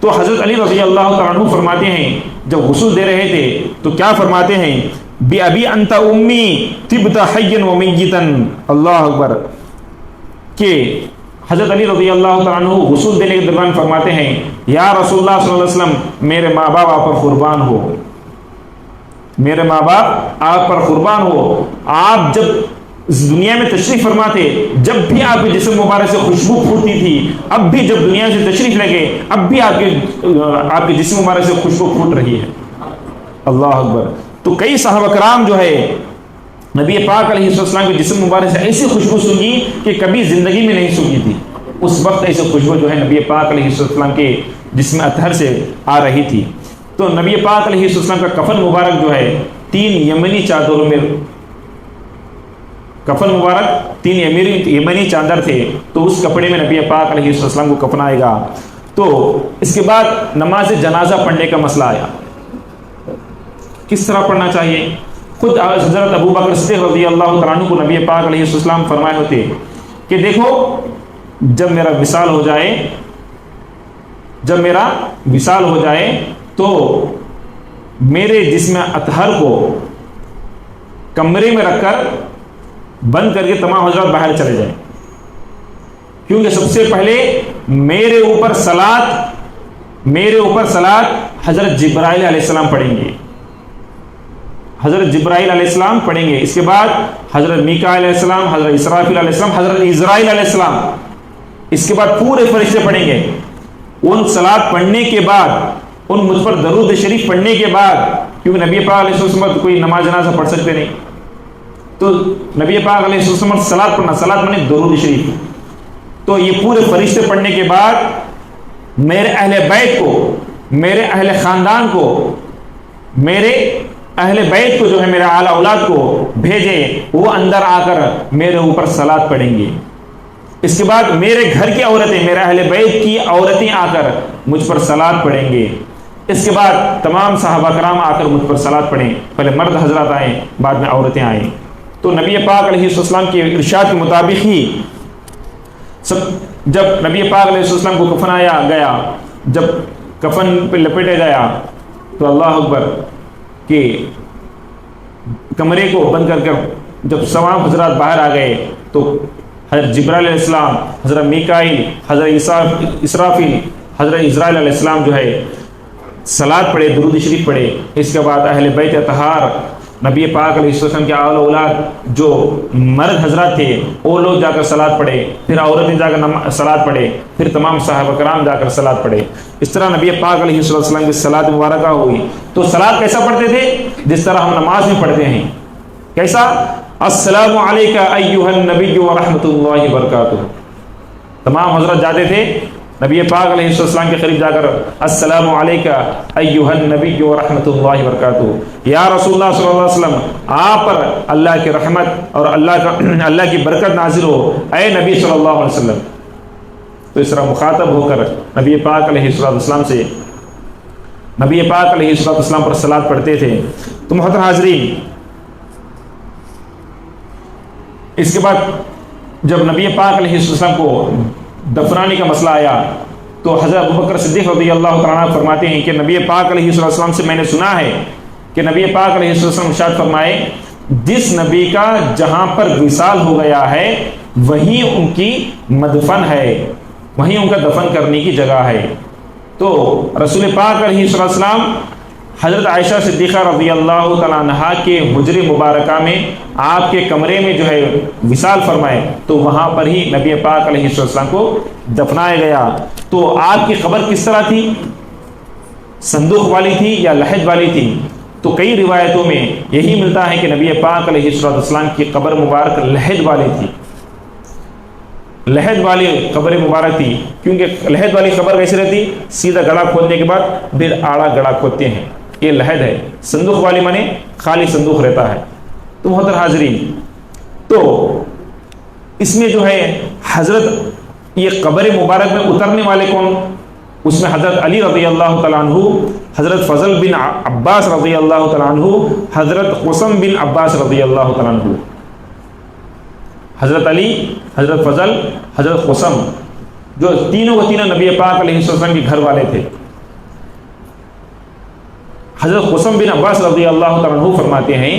تو حضرت علی رضی اللہ تعالیٰ عنہ فرماتے ہیں، جب غسل دے رہے تھے تو کیا فرماتے ہیں؟ بِأَبِي أَنْتَ أُمِّي طِبْتَ حَيًّا وَمَيِّتًا۔ اللہ اکبر۔ کہ حضرت علی رضی اللہ تعالیٰ عنہ غسل دینے کے دوران فرماتے ہیں، یا رسول اللہ صلی اللہ علیہ وسلم، میرے ماں باپ آپ پر قربان ہو، میرے ماں باپ آپ پر قربان ہو۔ آپ جب اس دنیا میں تشریف فرما تھے، جب بھی آپ کے جسم مبارک سے خوشبو پھوٹتی تھی، اب بھی جب دنیا سے تشریف لگے، اب بھی آپ کے جسم مبارک سے خوشبو پھوٹ رہی ہے۔ اللہ اکبر۔ تو کئی صحابہ کرام جو ہے نبی پاک علیہ السلام کے جسم مبارک سے ایسی خوشبو سونگی کہ کبھی زندگی میں نہیں سونگی تھی، اس وقت ایسی خوشبو جو ہے نبی پاک علیہ السلام کے جسم اطہر سے آ رہی تھی۔ تو نبی پاک علیہ السلام کا کفن مبارک جو ہے 3 یمنی چادروں میں، کفن مبارک 3 یمنی چادر تھے، تو اس کپڑے میں نبی پاک علیہ السلام کو کفنائے گا۔ تو اس کے بعد نماز جنازہ پڑھنے کا مسئلہ آیا، کس طرح پڑھنا چاہیے؟ خود حضرت ابوبکر صدیق رضی اللہ تعالیٰ عنہ کو نبی پاک علیہ السلام فرمائے ہوتے کہ دیکھو، جب میرا وصال ہو جائے تو میرے جسم اطہر کو کمرے میں رکھ کر بند کر کے تمام حضرات باہر چلے جائیں، کیونکہ سب سے پہلے میرے اوپر صلاۃ حضرت جبرائیل علیہ السلام پڑھیں گے، حضرت جبرائیل علیہ السلام پڑھیں گے، اس کے بعد حضرت میکائیل علیہ السلام، حضرت اسرافیل علیہ السلام، حضرت اسرائیل علیہ السلام، اس کے بعد پورے فرشتے پڑھیں گے۔ ان صلاۃ پڑھنے کے بعد، ان مجھ پر درود شریف پڑھنے کے بعد، کیونکہ نبی پاک علیہ السلام کوئی نماز جنازہ پڑھ سکتے نہیں، تو نبی پاک علیہ السلام صلاۃ پڑھنے درود شریف، تو یہ پورے فرشتے پڑھنے کے بعد میرے اہل بیت کو، میرے اہل خاندان کو میرے اہل بیت کو جو ہے میرے اعلیٰ اولاد کو بھیجے، وہ اندر آ کر میرے اوپر صلات پڑھیں گے۔ اس کے بعد میرے گھر کی عورتیں، میرے اہل بیت کی عورتیں آ کر مجھ پر صلات پڑھیں گے۔ اس کے بعد تمام صحابہ کرام آ کر مجھ پر صلات پڑھیں، پہلے مرد حضرات آئیں، بعد میں عورتیں آئیں۔ تو نبی پاک علیہ السلام کے ارشاد کے مطابق ہی جب نبی پاک علیہ السلام کو کفنایا گیا، جب کفن پہ لپیٹا گیا تو اللہ اکبر کہ کمرے کو بند کر جب تمام حضرات باہر آ گئے تو حضرت جبرائیل علیہ السلام، حضرت میکائیل، حضرت اسرافیل، حضرت اسرائیل علیہ السلام جو ہے صلات پڑھے، درود شریف پڑھے۔ اس کے بعد اہل بیت اطہار، نبی پاک علیہ السلام کے اعلیٰ اولاد جو مرد حضرات تھے وہ لوگ جا کر صلات پڑھے، پھر عورتیں جا کر صلات پڑھے، پھر تمام صحابہ کرام جا کر صلات پڑھے۔ اس طرح نبی پاک علیہ السلام کی صلات مبارکہ ہوئی۔ تو صلات کیسا پڑھتے تھے؟ جس طرح ہم نماز میں پڑھتے ہیں۔ کیسا؟ السلام علیکہ ایھا النبی ورحمۃ اللہ وبرکاتہ۔ تمام حضرت جاتے تھے نبی پاک علیہ السلام کے قریب جا کر السلام علیکہ ایھا النبی ورحمۃ اللہ وبرکاتہ، یا رسول اللہ صلی اللہ علیہ وسلم، آپ پر اللہ کی رحمت اور اللہ کی برکت نازل ہو، اے نبی صلی اللہ علیہ وسلم۔ تو اس طرح مخاطب ہو کر نبی پاک علیہ السلام سے نبی پاک علیہ السلام پر صلات پڑھتے تھے۔ تو محترم حاضرین، اس کے بعد جب نبی پاک علیہ السلام کو دفنانے کا مسئلہ آیا تو حضرت ابوبکر صدیق رضی اللہ تعالیٰ عنہ فرماتے ہیں کہ نبی پاک علیہ السلام سے میں نے سنا ہے کہ نبی پاک علیہ السلام ارشاد فرمائے، جس نبی کا جہاں پر وصال ہو گیا ہے وہیں ان کی مدفن ہے، وہیں ان کا دفن کرنے کی جگہ ہے۔ تو رسول پاک علیہ السلام حضرت عائشہ صدیقہ رضی اللہ تعالیٰ عنہ کے حجر مبارکہ میں آپ کے کمرے میں جو ہے وصال فرمائے، تو وہاں پر ہی نبی پاک علیہ السلام کو دفنایا گیا۔ تو آپ کی قبر کس طرح تھی؟ صندوق والی تھی یا لحد والی تھی؟ تو کئی روایتوں میں یہی ملتا ہے کہ نبی پاک علیہ السلام کی قبر مبارک لحد والی تھی، لحد والی قبر مبارک تھی۔ کیونکہ لحد والی قبر کیسے رہتی؟ سیدھا گڑھا کھودنے کے بعد پھر آڑا گڑھا کھودتے ہیں، یہ لحد ہے۔ صندوق والی مانے خالی صندوق رہتا ہے۔ تو محترم حاضرین، تو اس میں جو ہے حضرت یہ قبر مبارک میں اترنے والے کون؟ اس میں حضرت علی رضی اللہ تعالیٰ عنہ، حضرت فضل بن عباس رضی اللہ تعالیٰ عنہ، حضرت قسم بن عباس رضی اللہ تعالیٰ عنہ۔ حضرت علی، حضرت فضل، حضرت قسم، جو تینوں و تینوں نبی پاک علیہ السلام کے گھر والے تھے۔ حضرت قسم بن عباس رضی اللہ تعالیٰ عنہ فرماتے ہیں،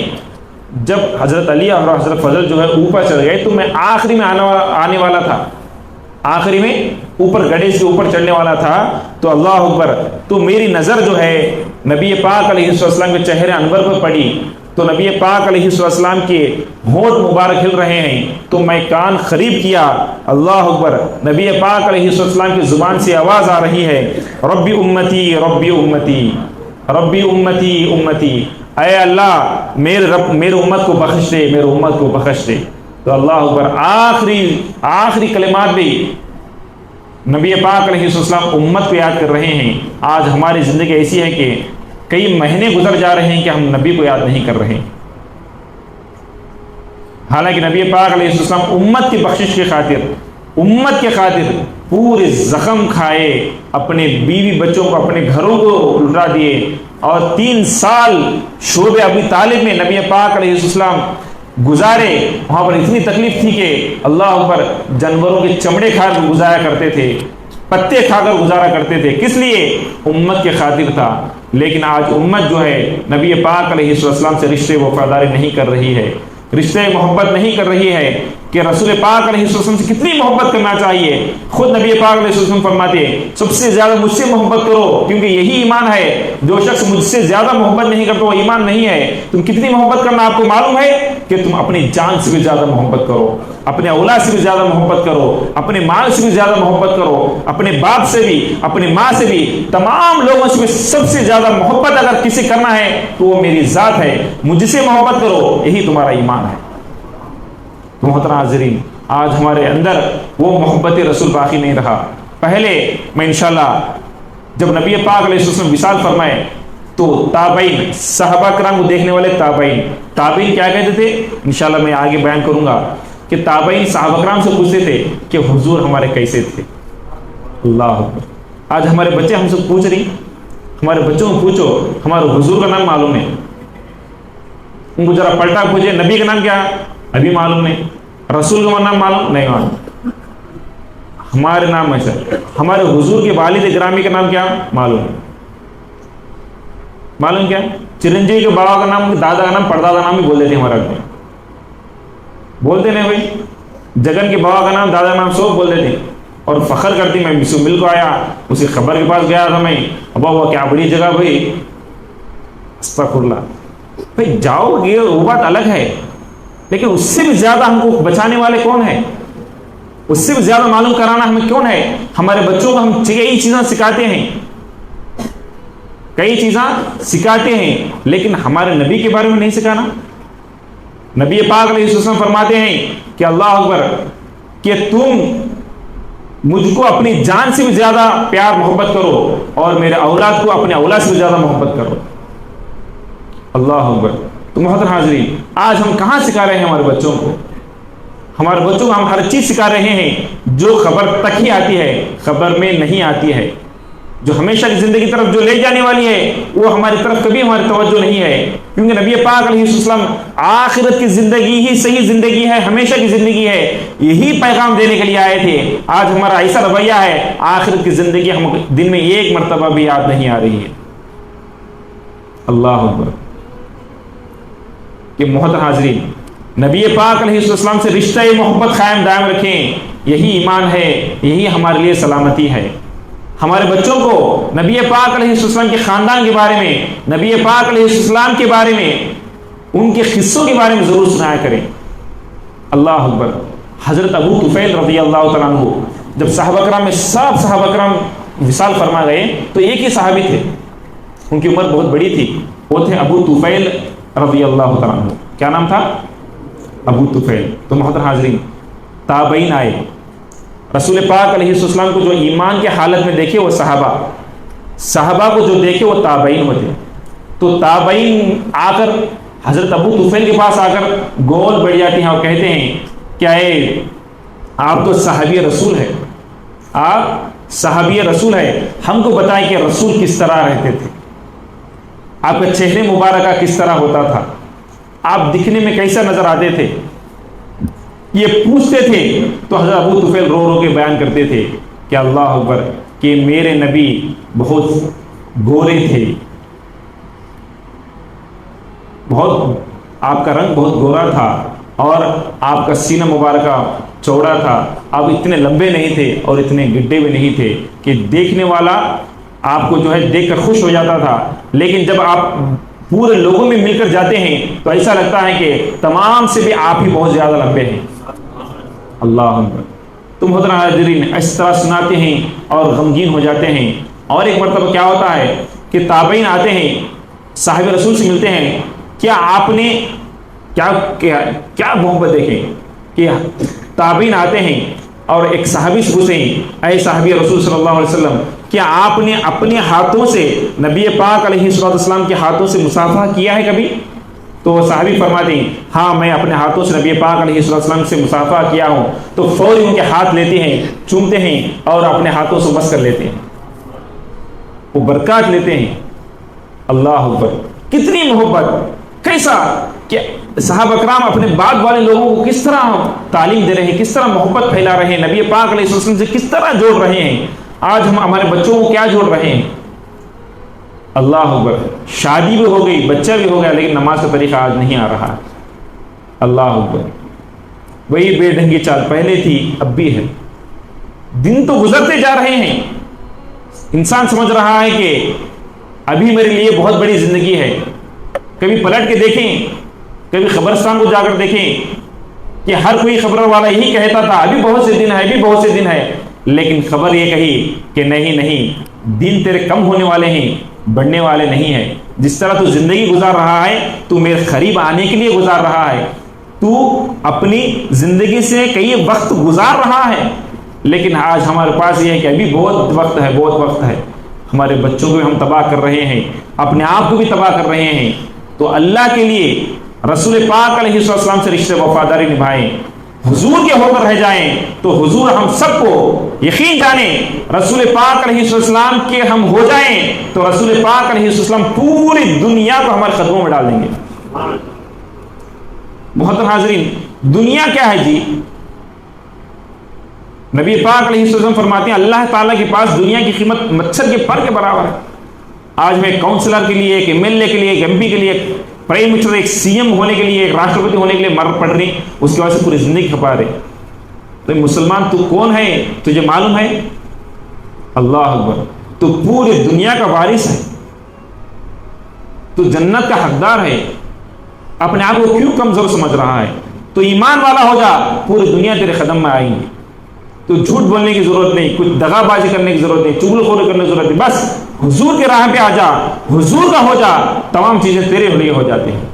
جب حضرت علی اور حضرت فضل جو ہے اوپر چڑھ گئے تو میں آخری میں آنے والا تھا، آخری میں اوپر گڑھے سے اوپر چڑھنے والا تھا۔ تو اللہ اکبر، تو میری نظر جو ہے نبی پاک علیہ السلام کے چہرے انور پر پڑی، تو نبی پاک علیہ السلام کے ہونٹ مبارک ہل رہے ہیں، تو میں کان قریب کیا، اللہ اکبر، نبی پاک علیہ السلام کی زبان سے آواز آ رہی ہے، ربی امتی ربی امتی ربی امتی امتی، اے اللہ میرے رب، میرے امت کو بخش دے، میرے امت کو بخش دے۔ تو اللہ اکبر، آخری کلمات بھی نبی پاک علیہ السلام امت کو یاد کر رہے ہیں۔ آج ہماری زندگی ایسی ہے کہ کئی مہینے گزر جا رہے ہیں کہ ہم نبی کو یاد نہیں کر رہے، حالانکہ نبی پاک علیہ السلام امت کی بخشش کی خاطر، امت کے خاطر پورے زخم کھائے، اپنے بیوی بچوں کو، اپنے گھروں کو لٹا دیے، اور 3 سال شعب ابی طالب میں نبی پاک علیہ السلام گزارے۔ وہاں پر اتنی تکلیف تھی کہ اللہ اکبر، جانوروں کے چمڑے کھا کر گزارا کرتے تھے، پتے کھا کر گزارا کرتے تھے۔ کس لیے؟ امت کے خاطر تھا۔ لیکن آج امت جو ہے نبی پاک علیہ السلام سے رشتے وفاداری نہیں کر رہی ہے، رشتے محبت نہیں کر رہی ہے کہ رسول پاک علیہ السلام سے کتنی محبت کرنا چاہیے۔ خود نبی پاک علیہ السلام فرماتے ہیں، سب سے زیادہ مجھ سے محبت کرو، کیونکہ یہی ایمان ہے۔ جو شخص مجھ سے زیادہ محبت نہیں کرتا وہ ایمان نہیں ہے۔ تم کتنی محبت کرنا آپ کو معلوم ہے کہ تم اپنی جان سے بھی زیادہ محبت کرو، اپنے اولاد سے بھی زیادہ محبت کرو، اپنے مال سے بھی زیادہ محبت کرو، اپنے باپ سے بھی، اپنی ماں سے بھی، تمام لوگوں سے بھی سب سے زیادہ محبت اگر کسی کرنا ہے تو وہ میری ذات ہے۔ مجھ سے محبت کرو، یہی تمہارا ایمان ہے۔ تو محترم حاضرین، آج ہمارے اندر وہ محبت رسول باقی نہیں رہا۔ پہلے میں انشاءاللہ جب نبی پاک علیہ السلام وصال فرمائے تو تابعین، صحابہ کرام کو دیکھنے والے تابعین کیا کہتے تھے؟ انشاءاللہ میں آگے بیان کروں گا کہ تابعین صحابہ کرام سے پوچھتے تھے کہ حضور ہمارے کیسے تھے. اللہ اکبر. آج ہمارے بچے ہم سے پوچھ رہی، ہمارے بچوں کو پوچھو ہمارے حضور کا نام معلوم ہے؟ ان کو ذرا پلٹا پوچھے نبی کا نام کیا؟ ابھی معلوم نہیں. رسول کا نام معلوم نہیں؟ معلوم. ہمارے نام ایسا، ہمارے حضور کے والد گرامی کا نام کیا معلوم ہے؟ معلوم کیا؟ چرنجیوی کے بابا کا نام، دادا کا نام، پردادا نام بھی بول دیتے ہمارا میں، بولتے نہیں بھائی؟ جگن کے بابا کا نام، دادا کا نام سب بول دیتے اور فخر کرتی. میں مسو مل کو آیا، اسی خبر کے پاس گیا تھا میں، ابا وہ کیا بڑی جگہ بھائی. استغفر اللہ. بھائی جاؤ، یہ وہ بات الگ ہے، لیکن اس سے بھی زیادہ ہم کو بچانے والے کون ہے؟ اس سے بھی زیادہ معلوم کرانا ہمیں کون ہے؟ ہمارے بچوں کو ہم کئی چیزیں سکھاتے ہیں، کئی چیزاں سکھاتے ہیں، لیکن ہمارے نبی کے بارے میں نہیں سکھانا. نبی پاک علیہ السلام فرماتے ہیں کہ اللہ اکبر، کہ تم مجھ کو اپنی جان سے بھی زیادہ پیار محبت کرو اور میرے اولاد کو اپنے اولاد سے بھی زیادہ محبت کرو. اللہ اکبر. تو محترم حاضرین، آج ہم کہاں سکھا رہے ہیں ہمارے بچوں کو؟ ہمارے بچوں کو ہم ہر چیز سکھا رہے ہیں جو خبر تک ہی آتی ہے، خبر میں نہیں آتی ہے. جو ہمیشہ کی زندگی طرف جو لے جانے والی ہے وہ ہماری طرف کبھی ہماری توجہ نہیں ہے، کیونکہ نبی پاک علیہ السلام آخرت کی زندگی ہی صحیح زندگی ہے، ہمیشہ کی زندگی ہے، یہی پیغام دینے کے لیے آئے تھے. آج ہمارا ایسا رویہ ہے، آخرت کی زندگی ہم دن میں ایک مرتبہ بھی یاد نہیں آ رہی ہے. اللہ اکبر. کہ محترم حاضرین، نبی پاک علیہ السلام سے رشتہ محبت قائم دائم رکھیں، یہی ایمان ہے، یہی ہمارے لیے سلامتی ہے. ہمارے بچوں کو نبی پاک علیہ السلام کے خاندان کے بارے میں، نبی پاک علیہ السلام کے بارے میں، ان کے قصوں کے بارے میں ضرور سنایا کریں. اللہ اکبر. حضرت ابو طفیل رضی اللہ تعالیٰ عنہ جب صحابہ کرام میں سب صحابہ کرام وصال فرما گئے تو ایک ہی صحابی تھے، ان کی عمر بہت بڑی تھی، وہ تھے ابو طفیل رضی اللہ تعالیٰ عنہ. کیا نام تھا؟ ابو طفیل. تو محترم حاضرین، تابعین آئے، رسول پاک علیہ السلام کو جو ایمان کے حالت میں دیکھے وہ صحابہ کو جو دیکھے وہ تابعین ہوتے. تو تابعین آ کر حضرت ابو طفیل کے پاس آ کر گول بڑھ جاتی ہیں اور کہتے ہیں کیا ہے، آپ تو صحابی رسول ہے، آپ صحابی رسول ہے، ہم کو بتائیں کہ رسول کس طرح رہتے تھے، آپ کا چہرے مبارکہ کس طرح ہوتا تھا، آپ دکھنے میں کیسا نظر آتے تھے. یہ پوچھتے تھے تو حضرت ابو طفیل رو رو کے بیان کرتے تھے کہ اللہ اکبر، کہ میرے نبی بہت گورے تھے، بہت آپ کا رنگ بہت گورا تھا اور آپ کا سینہ مبارکہ چوڑا تھا، آپ اتنے لمبے نہیں تھے اور اتنے گڈھے بھی نہیں تھے کہ دیکھنے والا آپ کو جو ہے دیکھ کر خوش ہو جاتا تھا، لیکن جب آپ پورے لوگوں میں مل کر جاتے ہیں تو ایسا لگتا ہے کہ تمام سے بھی آپ ہی بہت زیادہ لمبے ہیں. اللہ اکبر. تم محترم حاضرین اس طرح سناتے ہیں اور غمگین ہو جاتے ہیں. اور ایک مرتبہ کیا ہوتا ہے کہ تابعین آتے ہیں، صاحب رسول سے ملتے ہیں، کیا آپ نے کیا محبت دیکھیں کہ تابعین آتے ہیں اور ایک صحابی سے پوچھتے ہیں، اے صحابی رسول صلی اللہ علیہ وسلم، کیا آپ نے اپنے ہاتھوں سے نبی پاک علیہ السلام کے ہاتھوں سے مصافحہ کیا ہے کبھی؟ تو صحابی فرماتے ہیں ہاں میں اپنے ہاتھوں سے نبی پاک علیہ السلام سے مصافحہ کیا ہوں. تو فوری ان کے ہاتھ لیتے ہیں، چومتے ہیں اور اپنے ہاتھوں سے مس کر لیتے ہیں، وہ برکات لیتے ہیں. اللہ اکبر. کتنی محبت، کیسا کہ صحابہ کرام اپنے بعد والے لوگوں کو کس طرح تعلیم دے رہے ہیں، کس طرح محبت پھیلا رہے ہیں، نبی پاک علیہ السلام سے کس طرح جوڑ رہے ہیں. آج ہم ہمارے بچوں کو کیا جوڑ رہے ہیں؟ اللہ اکبر. شادی بھی ہو گئی، بچہ بھی ہو گیا، لیکن نماز کا طریقہ آج نہیں آ رہا. اللہ اکبر. وہی بے ڈھنگی چال پہلے تھی اب بھی ہے. دن تو گزرتے جا رہے ہیں، انسان سمجھ رہا ہے کہ ابھی میرے لیے بہت بڑی زندگی ہے. کبھی پلٹ کے دیکھیں، کبھی قبرستان کو جا کر دیکھیں کہ ہر کوئی خبر والا یہی کہتا تھا ابھی بہت سے دن ہے، ابھی بہت سے دن ہے، لیکن خبر یہ کہی کہ نہیں، دن تیرے کم ہونے والے ہیں، بڑھنے والے نہیں ہیں. جس طرح تو زندگی گزار رہا ہے تو میرے قریب آنے کے لیے گزار رہا ہے، تو اپنی زندگی سے کئی وقت گزار رہا ہے، لیکن آج ہمارے پاس یہ ہے کہ ابھی بہت وقت ہے، بہت وقت ہے. ہمارے بچوں کو بھی ہم تباہ کر رہے ہیں. اپنے آپ کو بھی تباہ کر رہے ہیں. تو اللہ کے لیے رسول پاک علیہ السلام سے رشتے وفاداری نبھائیں, حضور کے ہو کر رہ جائیں. تو حضور ہم سب کو یقین جانیں رسول پاک علیہ السلام کے ہم ہو جائیں تو رسول پاک علیہ السلام پوری دنیا کو ہمارے قدموں میں ڈال دیں گے. محترم حاضرین, دنیا کیا ہے جی؟ نبی پاک علیہ السلام فرماتے ہیں اللہ تعالیٰ کے پاس دنیا کی قیمت مچھر کے پر کے برابر ہے. آج میں کاؤنسلر کے لیے, ایک ایم ایل اے کے لیے, ایک ایم پی کے لیے, ایک پرائم منسٹر, ایک سی ایم ہونے کے لیے, ایک راشٹرپتی ہونے کے لیے مر پڑ رہی, اس کی وجہ سے پوری زندگی کھپا رہے. تو مسلمان تو کون ہے تجھے معلوم ہے؟ اللہ اکبر, تو پوری دنیا کا وارث ہے, تو جنت کا حقدار ہے. اپنے آپ کو کیوں کمزور سمجھ رہا ہے؟ تو ایمان والا ہو جا, پوری دنیا تیرے قدم میں آئیں گی. تو جھوٹ بولنے کی ضرورت نہیں, کچھ دغا بازی کرنے کی ضرورت نہیں, چغل خوری کرنے کی ضرورت نہیں. بس حضور کے راہ پہ آ جا, حضور کا ہو جا, تمام چیزیں تیرے لیے ہو جاتی ہیں.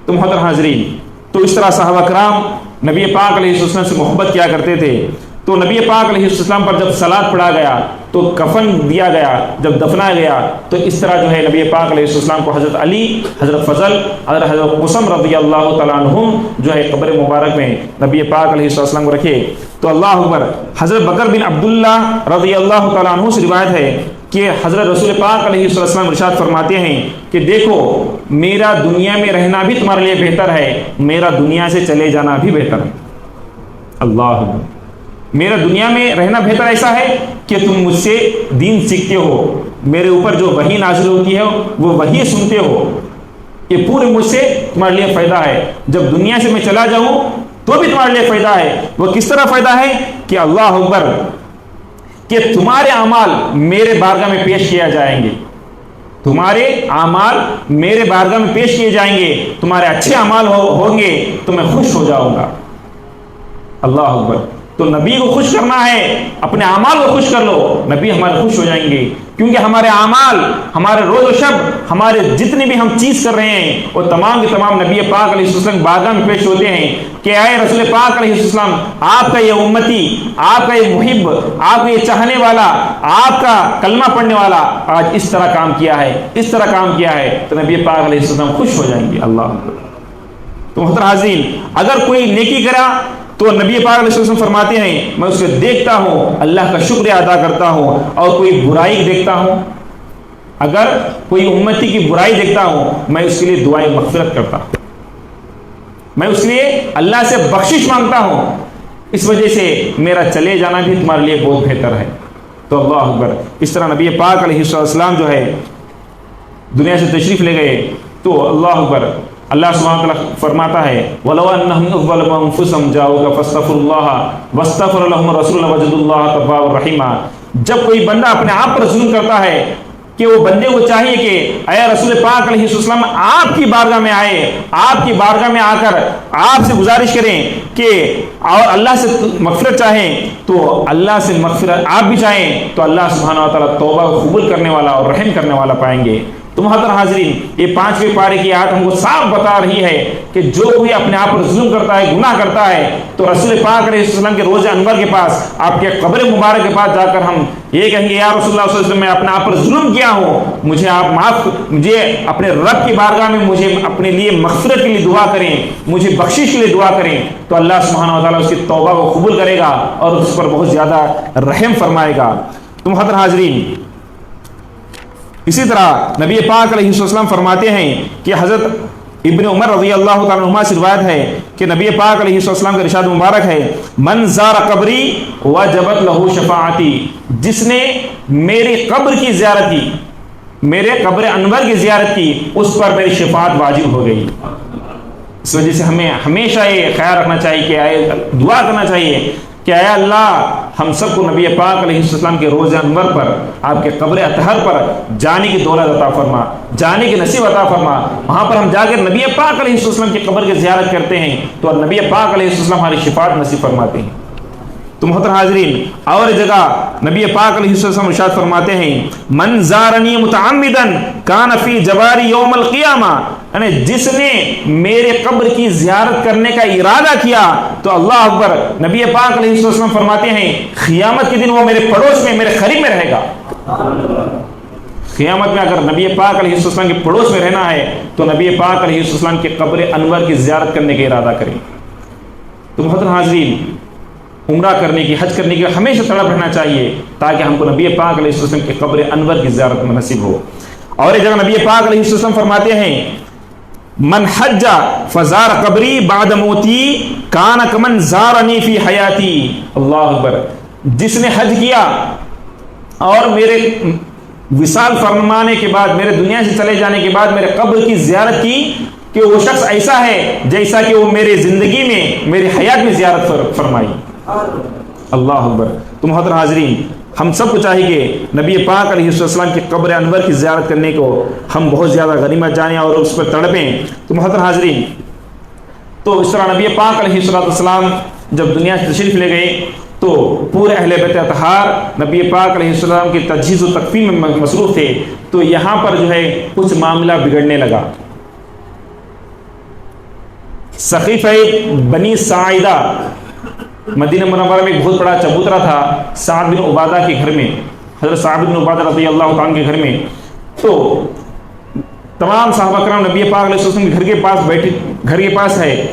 تو محترم حاضرین, تو اس طرح صحابہ کرام نبی پاک علیہ السلام سے محبت کیا کرتے تھے. تو نبی پاک علیہ السلام پر جب صلات پڑھا گیا تو کفن دیا گیا, جب دفنایا گیا تو اس طرح جو ہے نبی پاک علیہ السلام کو حضرت علی, حضرت فضل, حضرت قسم رضی اللہ تعالیٰ عنہم جو ہے قبر مبارک میں نبی پاک علیہ السلام کو رکھے. تو اللہ اکبر, حضرت بکر بن عبداللہ رضی اللہ تعالیٰ عنہ سے روایت ہے کہ حضرت رسول پاک علیہ السلام ارشاد فرماتے ہیں کہ دیکھو میرا دنیا میں رہنا بھی تمہارے لیے بہتر ہے, میرا دنیا سے چلے جانا بھی بہتر ہے. اللہ اکبر, میرا دنیا میں رہنا بہتر ایسا ہے کہ تم مجھ سے دین سیکھتے ہو, میرے اوپر جو وحی نازل ہوتی ہے وہ وحی سنتے ہو, یہ پورے مجھ سے تمہارے لیے فائدہ ہے. جب دنیا سے میں چلا جاؤں تو بھی تمہارے لیے فائدہ ہے. وہ کس طرح فائدہ ہے کہ اللہ اکبر, کہ تمہارے اعمال میرے بارگاہ میں پیش کیا جائیں گے, تمہارے اعمال میرے بارگاہ میں پیش کیے جائیں گے, تمہارے اچھے اعمال ہوں گے تو میں خوش ہو جاؤں گا. اللہ اکبر. تو نبی کو خوش کرنا ہے, اپنے اعمال کو خوش کر لو, نبی ہمارے خوش ہو جائیں گے. کیونکہ ہمارے اعمال, ہمارے روز و شب, ہمارے جتنے بھی ہم چیز کر رہے ہیں وہ تمام کے تمام نبی پاک علیہ السلام بارگاہ میں پیش ہوتے ہیں کہ اے رسول پاک علیہ السلام, آپ کا یہ امتی, آپ کا یہ محب, آپ کا یہ چاہنے والا, آپ کا کلمہ پڑھنے والا آج اس طرح کام کیا ہے, اس طرح کام کیا ہے. تو نبی پاک علیہ السلام خوش ہو جائیں گے. اللہ. تو محترم حاضرین, اگر کوئی نیکی کرا تو نبی پاک علیہ السلام فرماتے ہیں میں اس کو دیکھتا ہوں, اللہ کا شکریہ ادا کرتا ہوں, اور کوئی برائی دیکھتا ہوں, اگر کوئی امتی کی برائی دیکھتا ہوں میں اس کے لیے دعائیں مغفرت کرتا ہوں, میں اس کے لیے اللہ سے بخشش مانگتا ہوں. اس وجہ سے میرا چلے جانا بھی تمہارے لیے بہت بہتر ہے. تو اللہ اکبر, اس طرح نبی پاک علیہ السلام جو ہے دنیا سے تشریف لے گئے. تو اللہ اکبر, اللہ سبحانہ وتعالیٰ فرماتا ہے وَلَوْ أَنَّهُمْ ظَلَمُوا أَنفُسَهُمْ جَاءُوكَ فَاسْتَغْفَرُوا اللَّهَ وَاسْتَغْفَرَ لَهُمُ الرَّسُولُ وَوَجَدُوا اللَّهَ تَوَّابًا رَحِيمًا. جب کوئی بندہ اپنے آپ پر ظلم کرتا ہے کہ وہ بندے کو چاہیے کہ اے رسول پاک علیہ السلام آپ کی بارگاہ میں آئے, آپ کی بارگاہ میں آ کر آپ سے گزارش کریں کہ اور اللہ سے مغفرت چاہیں, تو اللہ سے مغفرت آپ بھی چاہیں تو اللہ سبحانہ وتعالیٰ توبہ کو قبول کرنے والا اور رحم کرنے والا پائیں گے. تو محترم حاضرین, یہ 5ویں پارے کی آیت ہم کو صاف بتا رہی ہے کہ جو کوئی اپنے آپ پر ظلم کرتا ہے, گناہ کرتا ہے, تو رسول پاک علیہ السلام کے روضہ انور کے پاس, آپ کے قبر مبارک کے پاس جا کر ہم یہ کہیں گے یا رسول اللہ صلی اللہ علیہ وسلم میں اپنے آپ پر ظلم کیا ہوں, مجھے آپ معاف, مجھے اپنے رب کی بارگاہ میں مجھے اپنے لیے مغفرت کے لیے دعا کریں, مجھے بخشش کے لیے دعا کریں. تو اللہ سبحانہ و تعالیٰ اس کی توبہ کو قبول کرے گا اور اس پر بہت زیادہ رحم فرمائے گا. تو محترم حاضرین, اسی طرح نبی پاک علیہ السلام فرماتے ہیں کہ حضرت ابن عمر رضی اللہ تعالیٰ عنہما سے روایت ہے کہ نبی پاک علیہ السلام کا ارشاد مبارک ہے من زار قبری وجبت لہ شفاعتی, جس نے میری قبر کی زیارت کی, میرے قبر انور کی زیارت کی, اس پر میری شفاعت واجب ہو گئی. اس وجہ سے ہمیں ہمیشہ یہ خیال رکھنا چاہیے کہ دعا کرنا چاہیے کہ اے اللہ ہم سب کو نبی پاک علیہ السلام کے روضہ انور پر, آپ کے قبر اطہر پر جانے کی دولت عطا فرما, جانے کی نصیب عطا فرما. وہاں پر ہم جا کر نبی پاک علیہ السلام کی قبر کی زیارت کرتے ہیں تو نبی پاک علیہ السلام ہماری شفاعت نصیب فرماتے ہیں. تو محترم حاضرین, اور جگہ نبی پاک علیہ السلام ارشاد فرماتے ہیں من زارنی متعمدا کان فی جواری یوم القیامہ, یعنی جس نے میرے قبر کی زیارت کرنے کا ارادہ کیا تو اللہ اکبر, نبی پاک علیہ السلام فرماتے ہیں قیامت کے دن وہ میرے پڑوس میں, میرے قریب میں رہے گا. قیامت میں اگر نبی پاک علیہ السلام کے پڑوس میں رہنا ہے تو نبی پاک علیہ السلام کے قبر انور کی زیارت کرنے کا ارادہ کریں۔ تو محترم حاضرین، عمرہ کرنے کی، حج کرنے کی ہمیشہ تڑپ رہنا چاہیے تاکہ ہم کو نبی پاک علیہ السلام کے قبر انور کی زیارت میں نصیب ہو۔ اور ایک جگہ نبی پاک علیہ السلام فرماتے ہیں من حج فزار قبری بعد موتی کان کمن زارنی فی حیاتی۔ اللہ اکبر، جس نے حج کیا اور میرے وصال فرمانے کے بعد، میرے دنیا سے چلے جانے کے بعد میرے قبر کی زیارت کی، کہ وہ شخص ایسا ہے جیسا کہ وہ میرے زندگی میں، میری حیات میں زیارت فرمائی۔ اللہ اکبر۔ تو محترم حاضرین، ہم سب کو چاہیے کہ نبی پاک علیہ السلام کی قبر انور کی زیارت کرنے کو ہم بہت زیادہ غنیمت جانیں اور اس پر تڑپیں۔ تو محترم حاضرین، تو اس طرح نبی پاک علیہ السلام جب دنیا سے تشریف لے گئے تو پورے اہل بیت اطہار نبی پاک علیہ السلام کی تجہیز و تکفین میں مصروف تھے۔ تو یہاں پر جو ہے کچھ معاملہ بگڑنے لگا۔ سقیفہ بنی ساعدہ، مدینہ منورہ میں ایک بہت بڑا چبوترا تھا سعد بن عبادہ کے گھر میں، حضرت سعد بن عبادہ رضی اللہ تعالیٰ کے گھر میں۔ تو تمام صحابہ کرام نبی پاک علیہ السلام کے گھر کے پاس بیٹھے، گھر کے پاس ہے،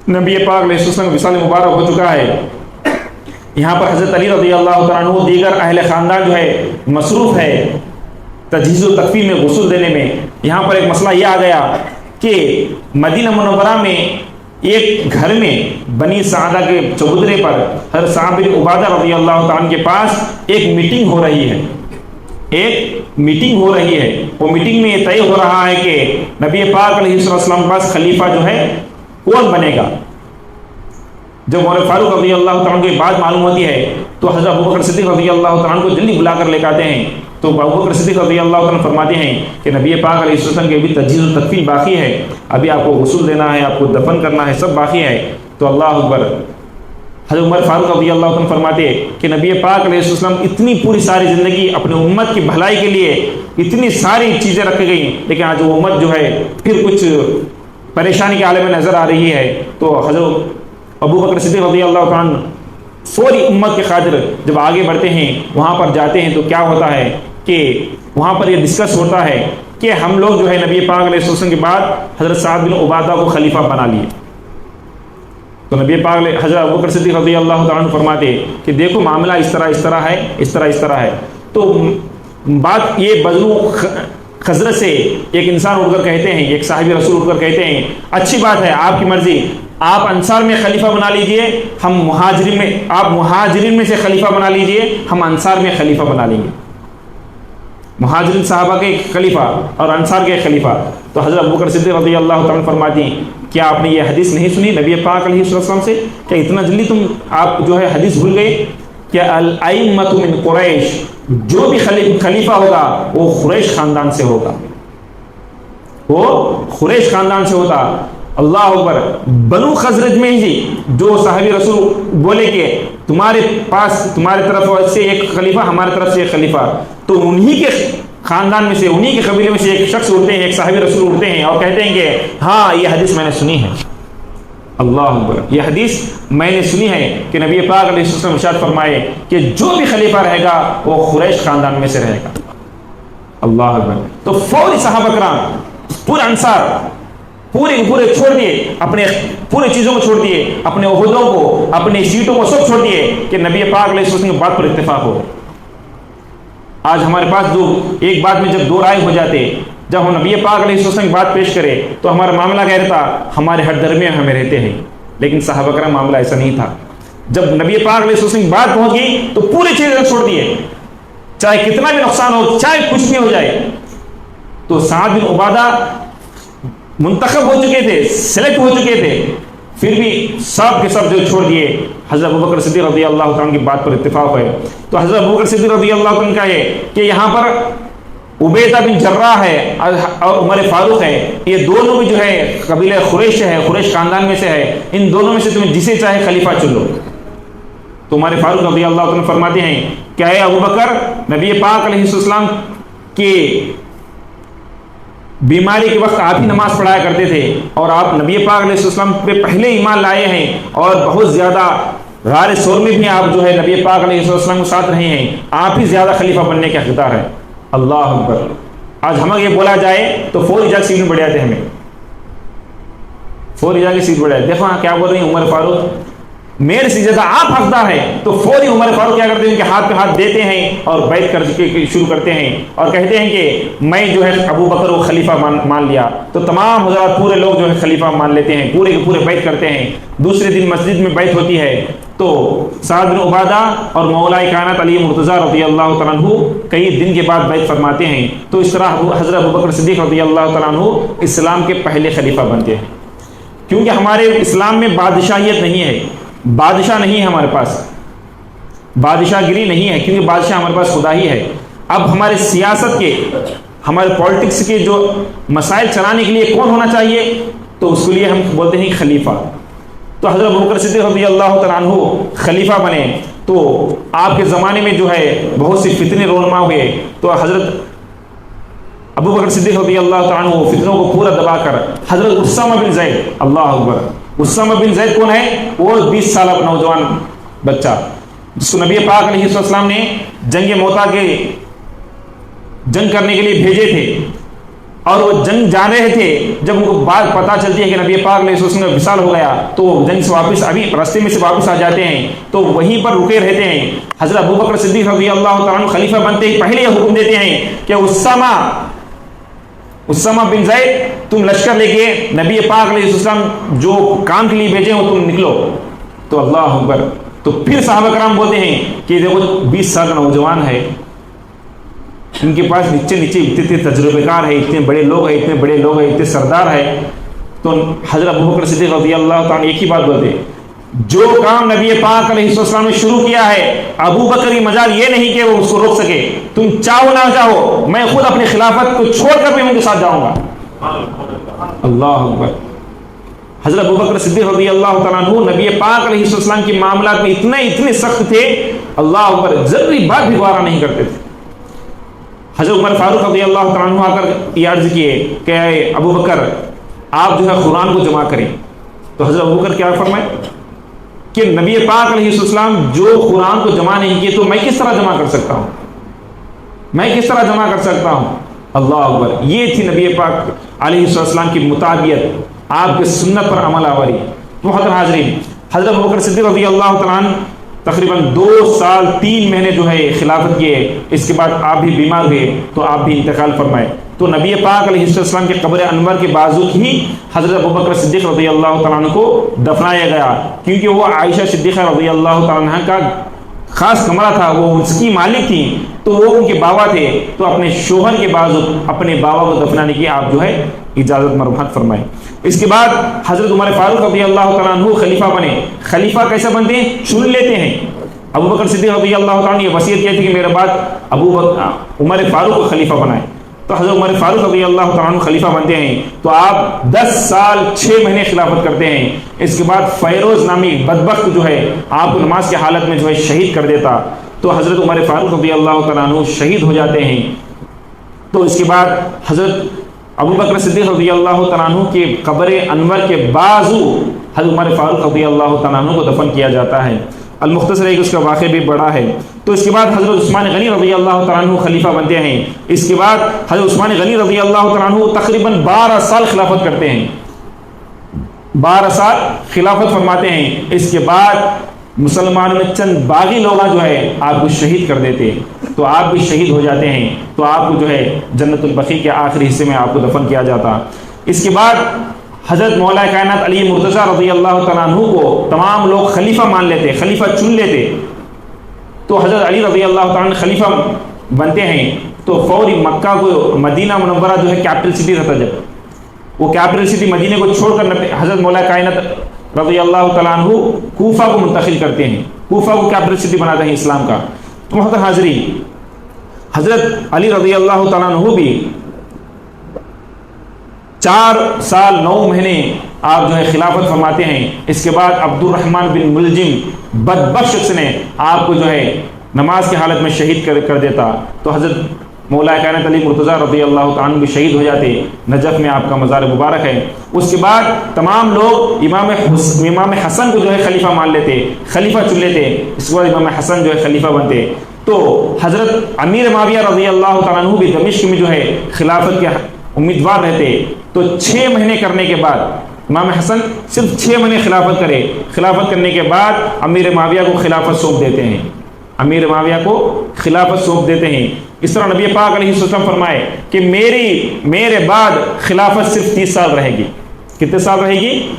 نبی پاک علیہ السلام کا وصال مبارک ہو چکا ہے۔ یہاں پر حضرت علی رضی اللہ تعالیٰ عنہ دیگر اہل خاندان جو ہے مصروف ہے تجہیز و تکفین میں، غسل دینے میں۔ یہاں پر ایک مسئلہ یہ آ گیا کہ مدینہ منورہ میں ایک گھر میں بنی سعدہ کے چبوترے پر حضرت سعد بن عبادہ رضی اللہ تعالیٰ کے پاس ایک میٹنگ ہو رہی ہے، ایک میٹنگ ہو رہی ہے۔ وہ میٹنگ میں یہ طے ہو رہا ہے کہ نبی پاک علیہ السلام کے پاس خلیفہ جو ہے کون بنے گا۔ جب عمر فاروق رضی اللہ تعالیٰ کی بات معلوم ہوتی ہے تو حضرت ابوبکر صدیق رضی اللہ تعالیٰ کو جلدی بلا کر لے کے آتے ہیں۔ تو ابوبکر صدیق رضی اللہ تعالیٰ فرماتے ہیں کہ نبی پاک علیہ السلام کے ابھی تجہیز و تکفین باقی ہے، ابھی آپ کو غسل دینا ہے، آپ کو دفن کرنا ہے، سب باقی ہے۔ تو اللہ اکبر، حضرت عمر فاروق رضی اللہ تعالیٰ فرماتے ہیں کہ نبی پاک علیہ السلام اتنی پوری ساری زندگی اپنے امت کی بھلائی کے لیے اتنی ساری چیزیں رکھی گئیں، لیکن آج وہ امت جو ہے پھر کچھ پریشانی کے عالم میں نظر آ رہی ہے۔ تو حضرت ابوبکر صدیق رضی اللہ تعالیٰ فوری امت کے خاطر جب آگے بڑھتے ہیں، وہاں پر جاتے ہیں تو کیا ہوتا ہے کہ وہاں پر یہ ڈسکس ہوتا ہے کہ ہم لوگ جو ہے نبی پاک علیہ السلام کے بعد حضرت سعد بن عبادہ کو خلیفہ بنا لیے۔ تو نبی پاک علیہ حضرت ابوبکر صدیق رضی اللہ تعالیٰ فرماتے کہ دیکھو معاملہ اس طرح ہے، اس طرح ہے۔ تو بات یہ بزرو خزرت سے ایک انسان اٹھ کر کہتے ہیں، ایک صحابی رسول اٹھ کر کہتے ہیں اچھی بات ہے، آپ کی مرضی، آپ انصار میں خلیفہ بنا لیجئے، ہم مہاجرین میں، آپ مہاجرین میں سے خلیفہ بنا لیجئے، ہم انصار میں خلیفہ بنا لیں گے۔ مہاجرین صحابہ کے خلیفہ اور انصار کے خلیفہ۔ تو حضرت ابوبکر صدیق رضی اللہ تعالیٰ فرماتی ہیں کیا آپ نے یہ حدیث نہیں سنی نبی پاک علیہ السلام سے؟ کیا اتنا جلدی تم آپ جو ہے حدیث بھول گئے؟ کہ الائمۃ من قریش، جو بھی خلیفہ ہوگا وہ قریش خاندان سے ہوگا، وہ قریش خاندان سے ہوتا۔ اللہ اکبر۔ بنو خزرج میں ہی جو صحابی رسول بولے کہ تمہارے پاس تمہارے طرف سے ایک خلیفہ، ہمارے طرف سے ایک خلیفہ، تو انہی کے خاندان میں سے، انہی کے قبیلے میں سے ایک شخص اٹھتے ہیں، ایک صحابی رسول اٹھتے ہیں اور کہتے ہیں کہ ہاں یہ حدیث میں نے سنی ہے۔ اللہ اکبر، یہ حدیث میں نے سنی ہے کہ نبی پاک علیہ السلام ارشاد فرمائے کہ جو بھی خلیفہ رہے گا وہ قریش خاندان میں سے رہے گا۔ اللہ اکبر۔ تو فوری صحابہ کرام، پورے انصار پورے چھوڑ دیے، اپنے پورے چیزوں کو چھوڑ دیے، اپنے عہدوں کو، اپنی سیٹوں کو سب چھوڑ دیے کہ نبی پاک علیہ السلام کی بات پر اتفاق ہو۔ آج ہمارے پاس ایک بات میں جب دو رائے ہو جاتے، جب ہم نبی پاک علیہ السلام کی بات پیش کرے تو ہمارا معاملہ کیا رہتا؟ ہمارے ہر درمیان ہمیں رہتے ہیں۔ لیکن صحابہ کرام معاملہ ایسا نہیں تھا۔ جب نبی پاک علیہ السلام کی بات پہنچ گئی تو پوری چیزیں چھوڑ دیے، چاہے کتنا بھی نقصان ہو، چاہے کچھ بھی ہو جائے۔ تو سعد بن عبادہ منتخب ہو چکے تھے، سلیکٹ ہو چکے تھے، پھر بھی سب کے سب جو چھوڑ دیے، حضرت ابوبکر صدیق رضی اللہ تعالیٰ کی بات پر اتفاق ہوئے۔ تو حضرت ابوبکر صدیق رضی اللہ تعالیٰ کا ہے کہ یہاں پر عبیدہ بن جراح ہے اور عمر فاروق ہے، یہ دونوں بھی جو ہے قبیلہ قریش ہے، قریش خاندان میں سے ہے، ان دونوں میں سے تمہیں جسے چاہے خلیفہ چن لو۔ تو عمر فاروق رضی اللہ تعالیٰ فرماتے ہیں کہ اے ابوبکر، نبی پاک علیہ السلام کی بیماری کے وقت آپ ہی نماز پڑھایا کرتے تھے اور آپ نبی پاک علیہ السلام پہ پہلے ایمان لائے ہیں اور بہت زیادہ غار ثور میں بھی آپ جو ہے نبی پاک علیہ السلام کے ساتھ رہے ہیں، آپ ہی زیادہ خلیفہ بننے کے حقدار ہیں۔ اللہ اکبر. آج ہمیں یہ بولا جائے تو فوری جا کے سیٹ میں بڑھ جاتے ہیں, ہمیں فوری جا کے سیٹ بڑھ جاتے. دیکھو ہاں کیا بول رہی ہیں عمر فاروق, میرے سے زیادہ آپ حقدار ہیں. تو فوری عمر فاروق کیا کرتے ہیں, ان کے ہاتھ پہ ہاتھ دیتے ہیں اور بیعت کر کے شروع کرتے ہیں اور کہتے ہیں کہ میں جو ہے ابو بکر کو خلیفہ مان لیا. تو تمام حضرات پورے لوگ جو ہے خلیفہ مان لیتے ہیں, پورے کے پورے بیعت کرتے ہیں. دوسرے دن مسجد میں بیعت ہوتی ہے تو سعد بن عبادہ اور مولا کائنات علی مرتضیٰ رضی اللہ تعالیٰ عنہ کئی دن کے بعد بیعت فرماتے ہیں. تو اس طرح حضرت ابوبکر صدیق رضی اللہ تعالیٰ عنہ اسلام کے پہلے خلیفہ بنتے ہیں. کیونکہ ہمارے اسلام میں بادشاہیت نہیں ہے, بادشاہ نہیں ہے ہمارے پاس, بادشاہ گری نہیں ہے, کیونکہ بادشاہ ہمارے پاس خدا ہی ہے. اب ہمارے سیاست کے, ہمارے پولیٹکس کے جو مسائل چلانے کے لیے کون ہونا چاہیے, تو اس کے لیے ہم بولتے ہیں خلیفہ. تو حضرت ابوبکر صدیق رضی اللہ تعالیٰ عنہ خلیفہ بنے. تو آپ کے زمانے میں جو ہے بہت سی فتنے رونما ہوئے. تو حضرت ابوبکر صدیق رضی اللہ تعالیٰ عنہ فتنوں کو پورا دبا کر حضرت اسامہ بن زید, اللہ اکبر, اسامہ بن زید کون ہے, وہ 20 سالہ نوجوان بچہ جس کو نبی پاک علیہ السلام نے جنگ موتا کے جنگ کرنے کے لیے بھیجے تھے, اور وہ جنگ جا رہے تھے. جب ان کو بات پتہ چلتی ہے کہ نبی پاک علیہ السلام کا وصال ہو گیا, تو وہ جنگ سے واپس, ابھی راستے میں سے واپس آ جاتے ہیں, تو وہیں پر رکے رہتے ہیں. حضرت ابوبکر صدیق رضی اللہ تعالیٰ عنہ خلیفہ بنتے ہی پہلے یہ حکم دیتے ہیں کہ اسامہ بن زید تم لشکر لے کے نبی پاک علیہ السلام جو کام کے لیے بھیجے ہو تم نکلو. تو اللہ اکبر. تو پھر صحابہ کرام بولتے ہیں کہ دیکھو 20 سال کا نوجوان ہے, ان کے پاس نیچے اتنے تجربے کار ہے, اتنے بڑے لوگ ہیں, اتنے سردار ہے. تو حضرت ابوبکر صدیق رضی اللہ تعالیٰ ایک ہی بات بولتے ہیں, جو کام نبی پاک علیہ السلام نے شروع کیا ہے, ابو بکر کی مجال یہ نہیں کہ وہ اس کو روک سکے. تم چاہو نہ چاہو میں خود اپنی خلافت کو چھوڑ کر بھی ان کے ساتھ جاؤں گا. اللہ اکبر. حضرت ابوبکر صدیق رضی اللہ تعالیٰ عنہ نبی پاک علیہ السلام کے معاملات میں اتنے سخت تھے, اللہ اکبر, ذری بات بھی گوارا نہیں کرتے تھے. حضرت عمر فاروق رضی اللہ تعالیٰ عنہ آ کر یہ عرض کیے کہ ابو بکر آپ جو ہے قرآن کو جمع کریں. تو حضرت ابو بکر کیا فرمائے کہ نبی پاک علیہ السلام جو قرآن کو جمع نہیں کیے تو میں کس طرح جمع کر سکتا ہوں, اللہ اکبر. یہ تھی نبی پاک علیہ السلام کی مطابعت, آپ کے سنت پر عمل آوری. محترم حاضرین, حضرت ابوبکر صدیق رضی اللہ تعالیٰ عنہ تقریباً 2 سال 3 مہینے جو ہے خلافت کیے. اس کے بعد آپ بھی بیمار ہوئے تو آپ بھی انتقال فرمائے. تو نبی پاک علیہ السلام کے قبر انور کے بازو ہی حضرت ابوبکر صدیق رضی اللہ تعالیٰ عنہ کو دفنایا گیا, کیونکہ وہ عائشہ صدیقہ رضی اللہ تعالیٰ عنہ کا خاص کمرہ تھا, وہ اس کی مالک تھی, تو وہ ان کے باوا تھے. تو اپنے شوہر کے بازو اپنے باوا کو دفنانے کی آپ جو ہے اجازت مرحمت فرمائے. اس کے بعد حضرت عمر فاروق رضی اللہ تعالیٰ عنہ خلیفہ بنے. خلیفہ کیسے بنتے ہیں, چن لیتے ہیں. ابوبکر صدیق رضی اللہ تعالیٰ عنہ یہ وصیت کی تھی کہ میرے بعد عمر فاروق کو خلیفہ بنائے. تو حضرت عمر فاروق رضی اللہ تعالیٰ عنہ خلیفہ بنتے ہیں. تو آپ 10 سال 6 مہینے خلافت کرتے ہیں. اس کے بعد فیروز نامی بدبخت جو ہے آپ کو نماز کی حالت میں جو ہے شہید کر دیتا. تو حضرت عمر فاروق رضی اللہ تعالیٰ عنہ شہید ہو جاتے ہیں. تو اس کے بعد حضرت ابوبکر صدیق رضی اللہ تعالیٰ عنہ کے قبر انور کے بازو حضرت عمر فاروق رضی اللہ تعالیٰ عنہ کو دفن کیا جاتا ہے. المختصر ایک اس کا واقعہ بھی بڑا ہے. تو اس کے بعد حضرت عثمان غنی رضی اللہ تعالیٰ عنہ خلیفہ بنتے ہیں. اس کے بعد حضرت عثمان غنی رضی اللہ تعالیٰ عنہ تقریباً 12 سال خلافت کرتے ہیں, 12 سال خلافت فرماتے ہیں. اس کے بعد مسلمانوں میں چند باغی لوگ جو ہے آپ کو شہید کر دیتے, تو آپ بھی شہید ہو جاتے ہیں. تو آپ کو جو ہے جنت البقیع کے آخری حصے میں آپ کو دفن کیا جاتا. اس کے بعد حضرت مولا کائنات علی مرتضیٰ رضی اللہ تعالیٰ عنہ کو تمام لوگ خلیفہ مان لیتے, خلیفہ چن لیتے. تو حضرت علی رضی اللہ تعالیٰ عنہ خلیفہ بنتے ہیں. تو فوری مکہ کو, مدینہ منورہ جو ہے کیپٹل سٹی رہتا, جب وہ کیپٹل سٹی مدینہ کو چھوڑ کر حضرت مولا کائنات رضی اللہ تعالیٰ عنہ کوفہ کو منتقل کرتے ہیں. کوفہ کو کیپٹل سٹی بناتے ہیں اسلام کا. تو محترم حاضرین, حضرت علی رضی اللہ تعالیٰ عنہ بھی 4 سال 9 مہینے آپ جو ہے خلافت فرماتے ہیں. اس کے بعد عبد الرحمن بن ملجم بدبخت شخص نے آپ کو جو ہے نماز کی حالت میں شہید کر دیتا. تو حضرت مولا کائنات علی مرتضیٰ رضی اللہ تعالیٰ عنہ بھی شہید ہو جاتے. نجف میں آپ کا مزار مبارک ہے. اس کے بعد تمام لوگ امام حسن کو جو ہے خلیفہ مان لیتے, خلیفہ چن لیتے. اس کے بعد امام حسن جو ہے خلیفہ بنتے. تو حضرت امیر معاویہ رضی اللہ تعالیٰ عنہ بھی دمشق میں جو ہے خلافت کے امیدوار رہتے، تو 6 مہینے کرنے کے بعد امام حسن صرف 6 مہینے خلافت کرے، خلافت کرنے کے بعد امیر معاویہ کو خلافت سونپ دیتے ہیں، امیر معاویہ کو خلافت سونپ دیتے ہیں۔ اس طرح نبی پاک علیہ السلام فرمائے کہ میرے بعد خلافت صرف 30 سال رہے گی۔ کتنے سال رہے گی؟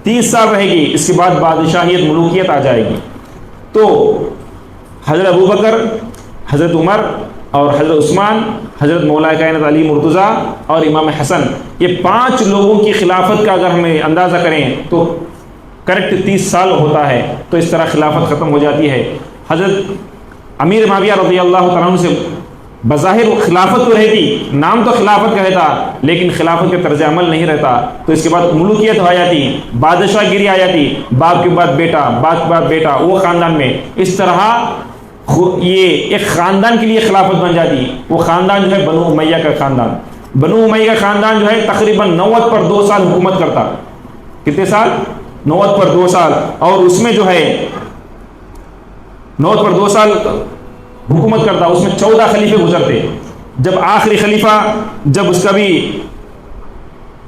30 سال رہے گی، اس کے بعد بادشاہیت، ملوکیت آ جائے گی۔ تو حضرت ابوبکر، حضرت عمر اور حضرت عثمان، حضرت مولا کائنات علی مرتضیٰ اور امام حسن، یہ 5 لوگوں کی خلافت کا اگر ہمیں اندازہ کریں تو کریکٹ 30 سال ہوتا ہے، تو اس طرح خلافت ختم ہو جاتی ہے۔ حضرت امیر معاویہ رضی اللہ تعالیٰ عنہ سے بظاہر خلافت تو رہتی، نام تو خلافت کا رہتا، لیکن خلافت کے طرز عمل نہیں رہتا، تو اس کے بعد ملوکیت آ جاتی، بادشاہ گیری آ جاتی، باپ کے بعد بیٹا، باپ کے بعد بیٹا، وہ خاندان میں اس طرح یہ ایک خاندان کے لیے خلافت بن جاتی۔ وہ خاندان جو ہے بنو امیہ کا خاندان، بنو امیہ کا خاندان جو ہے تقریباً 90 پر 2 سال حکومت کرتا۔ کتنے سال؟ 90 پر 2 سال، اور اس میں جو ہے 90 پر 2 سال حکومت کرتا، اس میں 14 خلیفے گزرتے۔ جب آخری خلیفہ جب اس کا بھی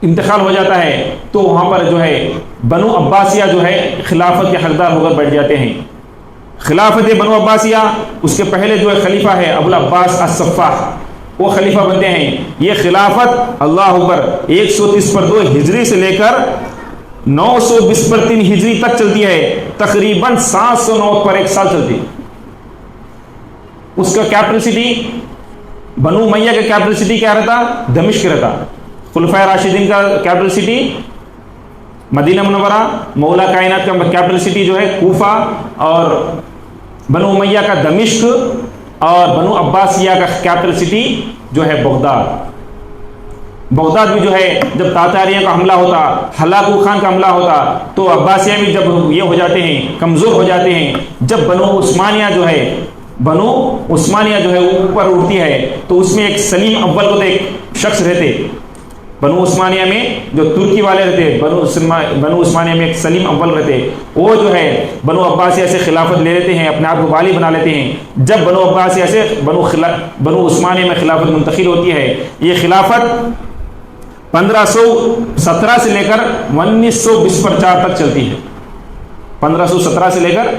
انتقال ہو جاتا ہے تو وہاں پر جو ہے بنو عباسیہ جو ہے خلافت کے حقدار ہو کر بیٹھ جاتے ہیں۔ خلافت بنو عباسیہ، اس کے پہلے جو ہے خلیفہ ہے ابو العباس الصفاح، وہ خلیفہ بنتے ہیں۔ یہ خلافت اللہ اکبر 130 پر 2 ہجری سے لے کر 920 پر 3 ہجری تک چلتی ہے، تقریباً 709 پر 1 سال چلتی ہے۔ اس کا کیپٹل سٹی بنو امیہ کا کیپٹل سٹی کیا رہتا؟ دمشق رہتا۔ خلفائے راشدین کا کیپٹل سٹی مدینہ منورہ، مولا کائنات کا کیپٹل سٹی جو ہے کوفہ، اور بنو امیہ کا دمشق، اور بنو عباسیہ کا کیپٹل سٹی جو ہے بغداد۔ بغداد میں جو ہے جب تاتاریوں کا حملہ ہوتا، ہلاکو خان کا حملہ ہوتا، تو عباسیہ میں جب یہ ہو جاتے ہیں، کمزور ہو جاتے ہیں، جب بنو عثمانیہ جو ہے اوپر اٹھتی ہے، تو اس میں ایک سلیم اول کو ایک شخص رہتے بنو عثمانیہ میں، جو ترکی والے رہتے، بنو عثمانیہ میں ایک سلیم اول رہتے، وہ جو ہے بنو عباسیہ سے خلافت لے لیتے ہیں، اپنے آپ کو والی بنا لیتے ہیں۔ جب بنو عباسیہ سے بنو عثمانیہ میں خلافت منتقل ہوتی ہے، یہ خلافت 1517 سے لے کر 1920 پر 4 تک چلتی ہے۔ 1517 سے لے کر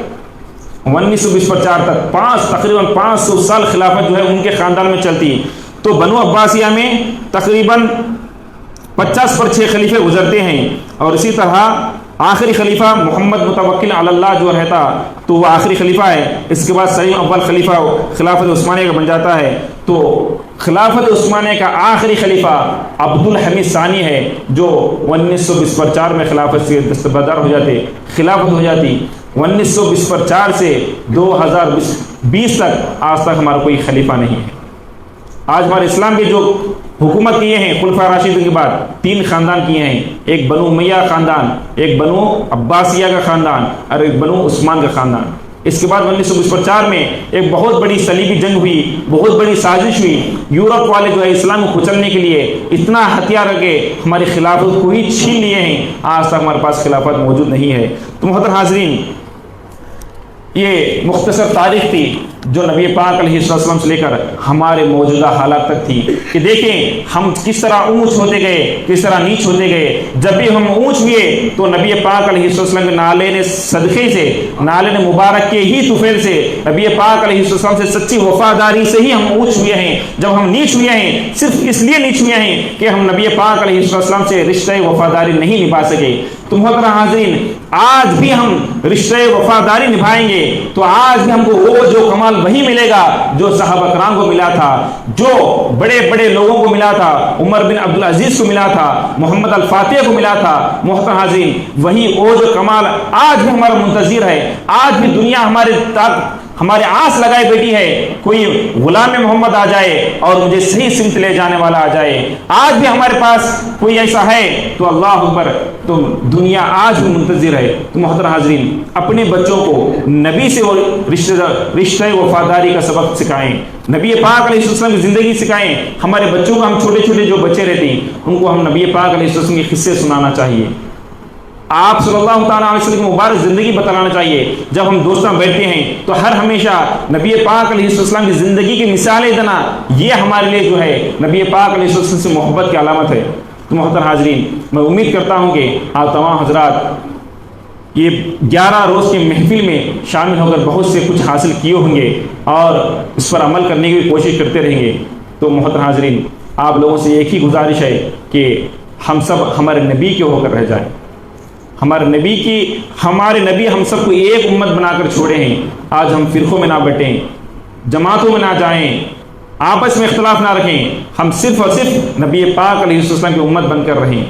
1920 پر 4 تک تقریباً 500 سال خلافت جو ہے ان کے خاندان میں چلتی ہے۔ تو بنو عباسیہ میں تقریباً 50 پر 6 خلیفے گزرتے ہیں، اور اسی طرح آخری خلیفہ محمد متوکل علی اللہ جو رہتا، تو وہ آخری خلیفہ ہے۔ اس کے بعد سلیم اول خلیفہ خلافت عثمانیہ کا بن جاتا ہے۔ تو خلافت عثمانیہ کا آخری خلیفہ عبد الحمید ثانی ہے، جو 1920 پر 4 میں خلافت سے دستبردار ہو جاتے، خلافت ہو جاتی۔ 1920 پر 4 سے 2020 تک آج تک ہمارا کوئی خلیفہ نہیں ہے۔ آج ہمارے اسلام کے جو حکومت کیے ہیں خلفاء راشدین کے بعد 3 خاندان کیے ہیں، ایک بنو امیہ خاندان، ایک بنو عباسیہ کا خاندان، اور ایک بنو عثمان کا خاندان۔ اس کے بعد 1920 پر 4 میں ایک بہت بڑی صلیبی جنگ ہوئی، بہت بڑی سازش ہوئی۔ یورپ والے جو ہے اسلام کو کچلنے کے لیے اتنا ہتھیار رکھ کے ہماری خلافت کو ہی چھین لیے ہیں، آج تک ہمارے پاس خلافت موجود نہیں ہے۔ تو محترم حاضرین، یہ مختصر تاریخ تھی جو نبی پاک علیہ السلام سے لے کر ہمارے موجودہ حالات تک تھی، کہ دیکھیں ہم کس طرح اونچ ہوتے گئے، کس طرح نیچ ہوتے گئے۔ جب بھی ہم اونچ ہوئے تو نبی پاک علیہ السلام کے نالین صدقے سے، نالین مبارک کے ہی طفیل سے، نبی پاک علیہ السلام سے سچی وفاداری سے ہی ہم اونچ ہوئے ہیں۔ جب ہم نیچ ہوئے ہیں صرف اس لیے نیچ ہوئے ہیں کہ ہم نبی پاک علیہ السلام سے رشتہ وفاداری نہیں نبھا سکے۔ تو محترم حاضرین، آج بھی ہم رشتہ وفاداری نبھائیں گے تو آج بھی ہم کو وہ جو کمال وہی ملے گا جو صحابہ کرام کو ملا تھا، جو بڑے بڑے لوگوں کو ملا تھا، عمر بن عبدالعزیز کو ملا تھا، محمد الفاتح کو ملا تھا۔ محترم حاضرین، وہی وہ جو کمال آج بھی ہمارا منتظر ہے۔ آج بھی دنیا ہمارے آس لگائے بیٹھی ہے، کوئی غلام محمد آ جائے اور مجھے صحیح سمت لے جانے والا آ جائے۔ آج بھی ہمارے پاس کوئی ایسا ہے تو اللہ اکبر، تو دنیا آج بھی منتظر ہے۔ تو محترم حاضرین، اپنے بچوں کو نبی سے وہ رشتہ وفاداری کا سبق سکھائیں، نبی پاک علیہ السلام کی زندگی سکھائیں۔ ہمارے بچوں کو، ہم چھوٹے چھوٹے جو بچے رہتے ہیں ان کو ہم نبی پاک علیہ السلام کے قصے سنانا چاہیے۔ آپ صلی اللہ تعالیٰ علیہ وسلم کی مبارک زندگی بتلانا چاہیے. جب ہم دوستاں بیٹھتے ہیں تو ہر ہمیشہ نبی پاک علیہ السلام کی زندگی کی مثالیں دینا، یہ ہمارے لیے جو ہے نبی پاک علیہ السلام سے محبت کی علامت ہے. تو محترم حاضرین، میں امید کرتا ہوں کہ آپ تمام حضرات یہ 11 روز کی محفل میں شامل ہو کر بہت سے کچھ حاصل کیے ہوں گے اور اس پر عمل کرنے کی بھی کوشش کرتے رہیں گے. تو محترم حاضرین، آپ لوگوں سے ایک ہی گزارش ہے کہ ہم سب ہمارے نبی کے ہو کر رہ جائیں. ہمارے نبی ہم سب کو ایک امت بنا کر چھوڑے ہیں. آج ہم فرقوں میں نہ بٹیں، جماعتوں میں نہ جائیں، آپس میں اختلاف نہ رکھیں. ہم صرف اور صرف نبی پاک علیہ السلام کی امت بن کر رہیں.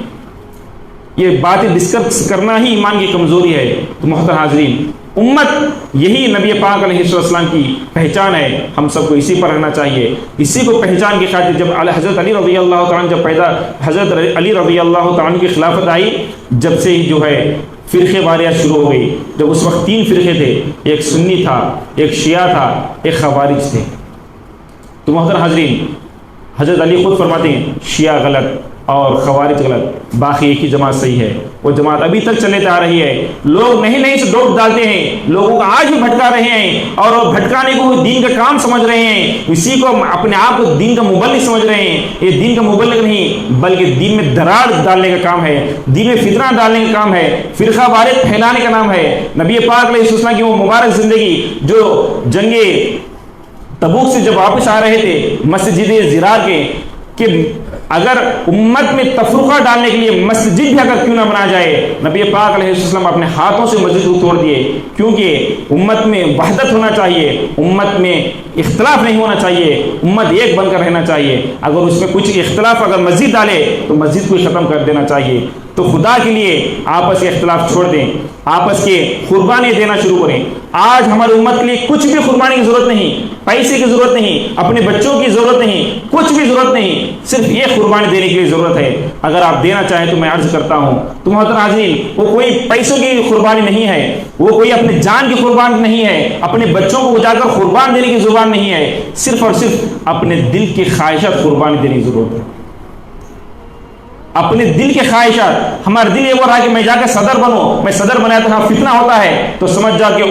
یہ باتیں ڈسکس کرنا ہی ایمان کی کمزوری ہے. تو محترم حاضرین، امت یہی نبی پاک علیہ السلام کی پہچان ہے. ہم سب کو اسی پر رہنا چاہیے. اسی کو پہچان کی خاطر جب حضرت علی رضی اللہ تعالیٰ حضرت علی رضی اللہ تعالیٰ کی خلافت آئی، جب سے ہی جو ہے فرقے واریت شروع ہو گئی. جب اس وقت 3 فرقے تھے، ایک سنی تھا، ایک شیعہ تھا، ایک خوارج تھے. تو محترم حاضرین، حضرت علی خود فرماتے ہیں شیعہ غلط اور خوارج غلط، باقی ایک ہی جماعت صحیح ہے. وہ جماعت ابھی تک چلے آ رہی ہے. لوگ نہیں سے ڈوب ڈالتے ہیں، لوگوں کو آج بھی بھٹکا رہے ہیں اور وہ بھٹکانے کو دین کا کام سمجھ رہے ہیں. اسی کو اپنے آپ کو دین کا مبلغ سمجھ رہے ہیں. یہ دین کا مبلغ نہیں بلکہ دین میں درار ڈالنے کا کام ہے، دین میں فتنہ ڈالنے کا کام ہے، فرقہ واریت پھیلانے کا نام ہے. نبی پاک علیہ السلام کی وہ مبارک زندگی جو جنگ تبوک سے جب واپس آ رہے تھے مسجد زرار کے، کہ اگر امت میں تفرقہ ڈالنے کے لیے مسجد بھی اگر کیوں نہ بنا جائے، نبی پاک علیہ السلام اپنے ہاتھوں سے مسجد کو توڑ دیے. کیونکہ امت میں وحدت ہونا چاہیے، امت میں اختلاف نہیں ہونا چاہیے، امت ایک بن کر رہنا چاہیے. اگر اس میں کچھ اختلاف اگر مسجد ڈالے تو مسجد کو ختم کر دینا چاہیے. تو خدا کے لیے آپس کے اختلاف چھوڑ دیں، آپس کے قربانی دینا شروع کریں. آج ہماری امت کے لیے کچھ بھی قربانی کی ضرورت نہیں، پیسے کی ضرورت نہیں، اپنے بچوں کی ضرورت نہیں، کچھ بھی ضرورت نہیں، صرف یہ قربانی دینے کے لیے ضرورت ہے. اگر آپ دینا چاہیں تو میں عرض کرتا ہوں. تو محترم حاضرین، وہ کوئی پیسوں کی قربانی نہیں ہے، وہ کوئی اپنے جان کی قربانی نہیں ہے، اپنے بچوں کو اجا کر قربان دینے کی زبان نہیں ہے. صرف اور صرف اپنے دل کی خواہشات قربانی دینے کی ضرورت ہے. اپنے دل کے خواہشات. ہمارا دل یہ بول رہا ہے کہ میں جا کے صدر بنوں، میں صدر بنایا تو فتنہ ہوتا ہے، تو سمجھ جا کہ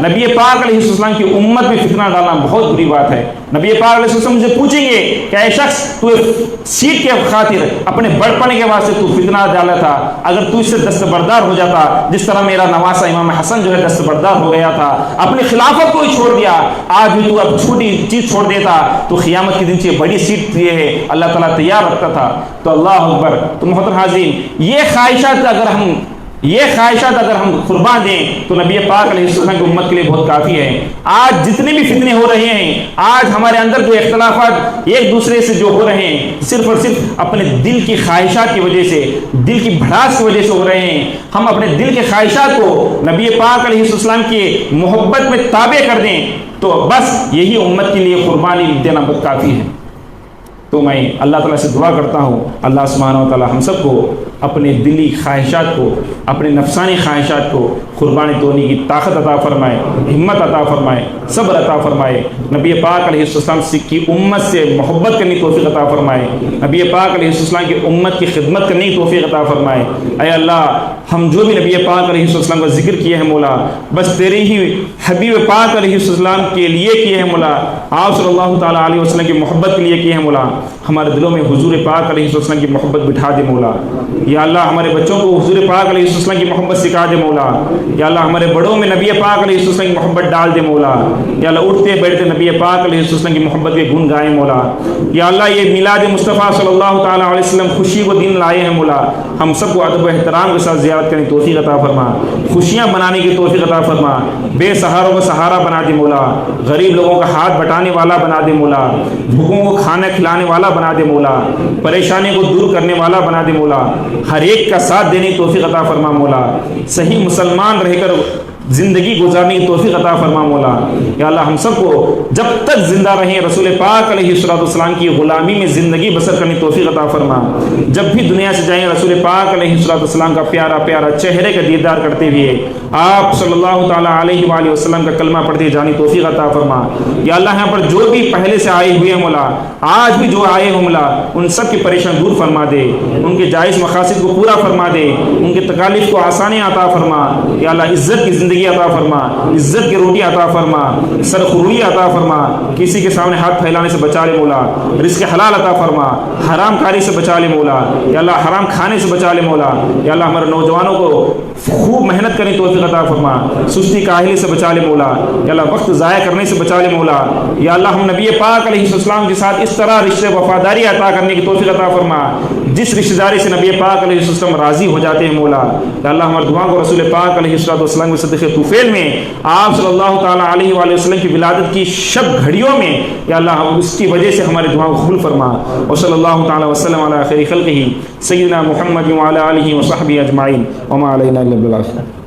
نبی پاک علیہ السلام کی امت میں فتنہ ڈالنا بہت بری بات ہے. نبی پاک علیہ السلام مجھے پوچھیں گے کہ اے شخص، تو سیٹ کے خاطر اپنے بڑپنے کے واسطے تو فتنہ ڈالا تھا، اگر تو اس سے دستبردار ہو جاتا جس طرح میرا نواسا امام حسن جو ہے دستبردار ہو گیا تھا، اپنی خلافت کو ہی چھوڑ دیا، آج بھی تو اب چھوٹی چیز چھوڑ دیتا تو قیامت کے دن سے بڑی سیٹ یہ ہے اللہ تعالیٰ تیار رکھتا تھا. تو اللہ اکبر. تو محترم حاضرین، یہ خواہشات اگر ہم قربان دیں تو نبی پاک علیہ السلام کی امت کے لیے بہت کافی ہے. آج جتنے بھی فتنے ہو رہے ہیں، آج ہمارے اندر جو اختلافات ایک دوسرے سے جو ہو رہے ہیں، صرف اور صرف اپنے دل کی خواہشات کی وجہ سے، دل کی بھڑاس کی وجہ سے ہو رہے ہیں. ہم اپنے دل کے خواہشات کو نبی پاک علیہ السلام کی محبت میں تابع کر دیں تو بس یہی امت کے لیے قربانی دینا بہت کافی ہے. تو میں اللہ تعالیٰ سے دعا کرتا ہوں، اللہ سبحانہ و تعالیٰ ہم سب کو اپنے دلی خواہشات کو، اپنے نفسانی خواہشات کو قربانی دینے کی طاقت عطا فرمائے، ہمت عطا فرمائے، صبر عطا فرمائے. نبی پاک علیہ السلام کی امت سے محبت کرنے کی توفیق عطا فرمائے، نبی پاک علیہ السلام کی امت کی خدمت کرنے کی توفیق عطا فرمائے. اے اللہ، ہم جو بھی نبی پاک علیہ السلام کا ذکر کیے ہیں مولا، بس تیرے ہی حبیب پاک علیہ السلام کے لیے کیے ہیں مولا، آپ صلی اللہ تعالیٰ علیہ وسلم کی محبت کے لیے کیے ہیں مولا. ہمارے دلوں میں حضور پاک علیہ السلام کی محبت بٹھا دے مولا. یا اللہ، ہمارے بچوں کو حضور پاک علیہ السلام کی محبت سکھا دے مولا. یا اللہ، ہمارے بڑوں میں نبی پاک علیہ السلام کی محبت ڈال دے مولا. یا اللہ، اٹھتے بیٹھتے نبی پاک علیہ السلام کی محبت کے گن گائیں مولا. یا اللہ، یہ میلاد مصطفیٰ صلی اللہ تعالیٰ علیہ وسلم خوشی کو دن لائے ہیں مولا. ہم سب کو ادب و احترام کے ساتھ زیارت کرنے کی توفیق عطا فرما، خوشیاں بنانے کی توفیق عطا فرما، بے سہاروں کو سہارا بنا دے مولا، غریب لوگوں کا ہاتھ بٹانے والا بنا دے مولا، بھوکوں کو کھانا کھلانے والا بنا دے مولا، پریشانی کو دور کرنے والا بنا دے مولا، ہر ایک کا ساتھ دینے کی توفیق عطا فرما مولا. صحیح مسلمان رہ کر زندگی گزارنے کی توفیق عطا فرما مولا. یا اللہ ہم سب کو جب تک زندہ رہیں رسول پاک علیہ السلام کی غلامی میں زندگی بسر کرنے کی توفیق عطا فرما. جب بھی دنیا سے جائیں رسول پاک علیہ السلام کا پیارا پیارا چہرے کا دیدار کرتے ہوئے آپ صلی اللہ تعالیٰ علیہ وآلہ وسلم کا کلمہ پڑھتے جانی توفیق عطا فرما. یا اللہ یہاں پر جو بھی پہلے سے آئے ہوئے ہیں مولا، آج بھی جو آئے ہوں مولا، ان سب کی پریشان دور فرما دے، ان کے جائز مقاصد کو پورا فرما دے، ان کے تکالیف کو آسانی عطا فرما. یا اللہ عزت کی زندگی عطا فرما، عزت کی روٹی عطا فرما، سرخروئی عطا فرما، کسی کے سامنے ہاتھ پھیلانے سے بچا لے مولا، رزق حلال عطا فرما، حرام کاری سے بچا لے مولا. یا اللہ حرام کھانے سے بچا لے مولا. یا اللہ ہمارے نوجوانوں کو خوب محنت کرنے توفیق عطا فرما، سستی کاہلی سے بچا لے مولا. یا اللہ وقت ضائع کرنے سے بچا لے مولا. یا اللہ ہم نبی پاک علیہ السلام کے ساتھ اس طرح رشتے وفاداری عطا کرنے کی توفیق عطا فرما جس رشتہ داری سے نبی پاک علیہ السلام راضی ہو جاتے ہیں مولا. یا اللہ ہمارے دعا کو رسول پاک علیہ السلام کے صدقے طوفیل میں آپ صلی اللہ تعالیٰ علیہ وآلہ وسلم کی ولادت کی شب گھڑیوں میں یا اللہ اس کی وجہ سے ہماری دعا کو قبول فرما. وصلی اللہ تعالیٰ وسلم علی خیر خلقہ سیدنا محمد وعلی آلہ وصحبہ اجمعین وما علینا الا البلاغ.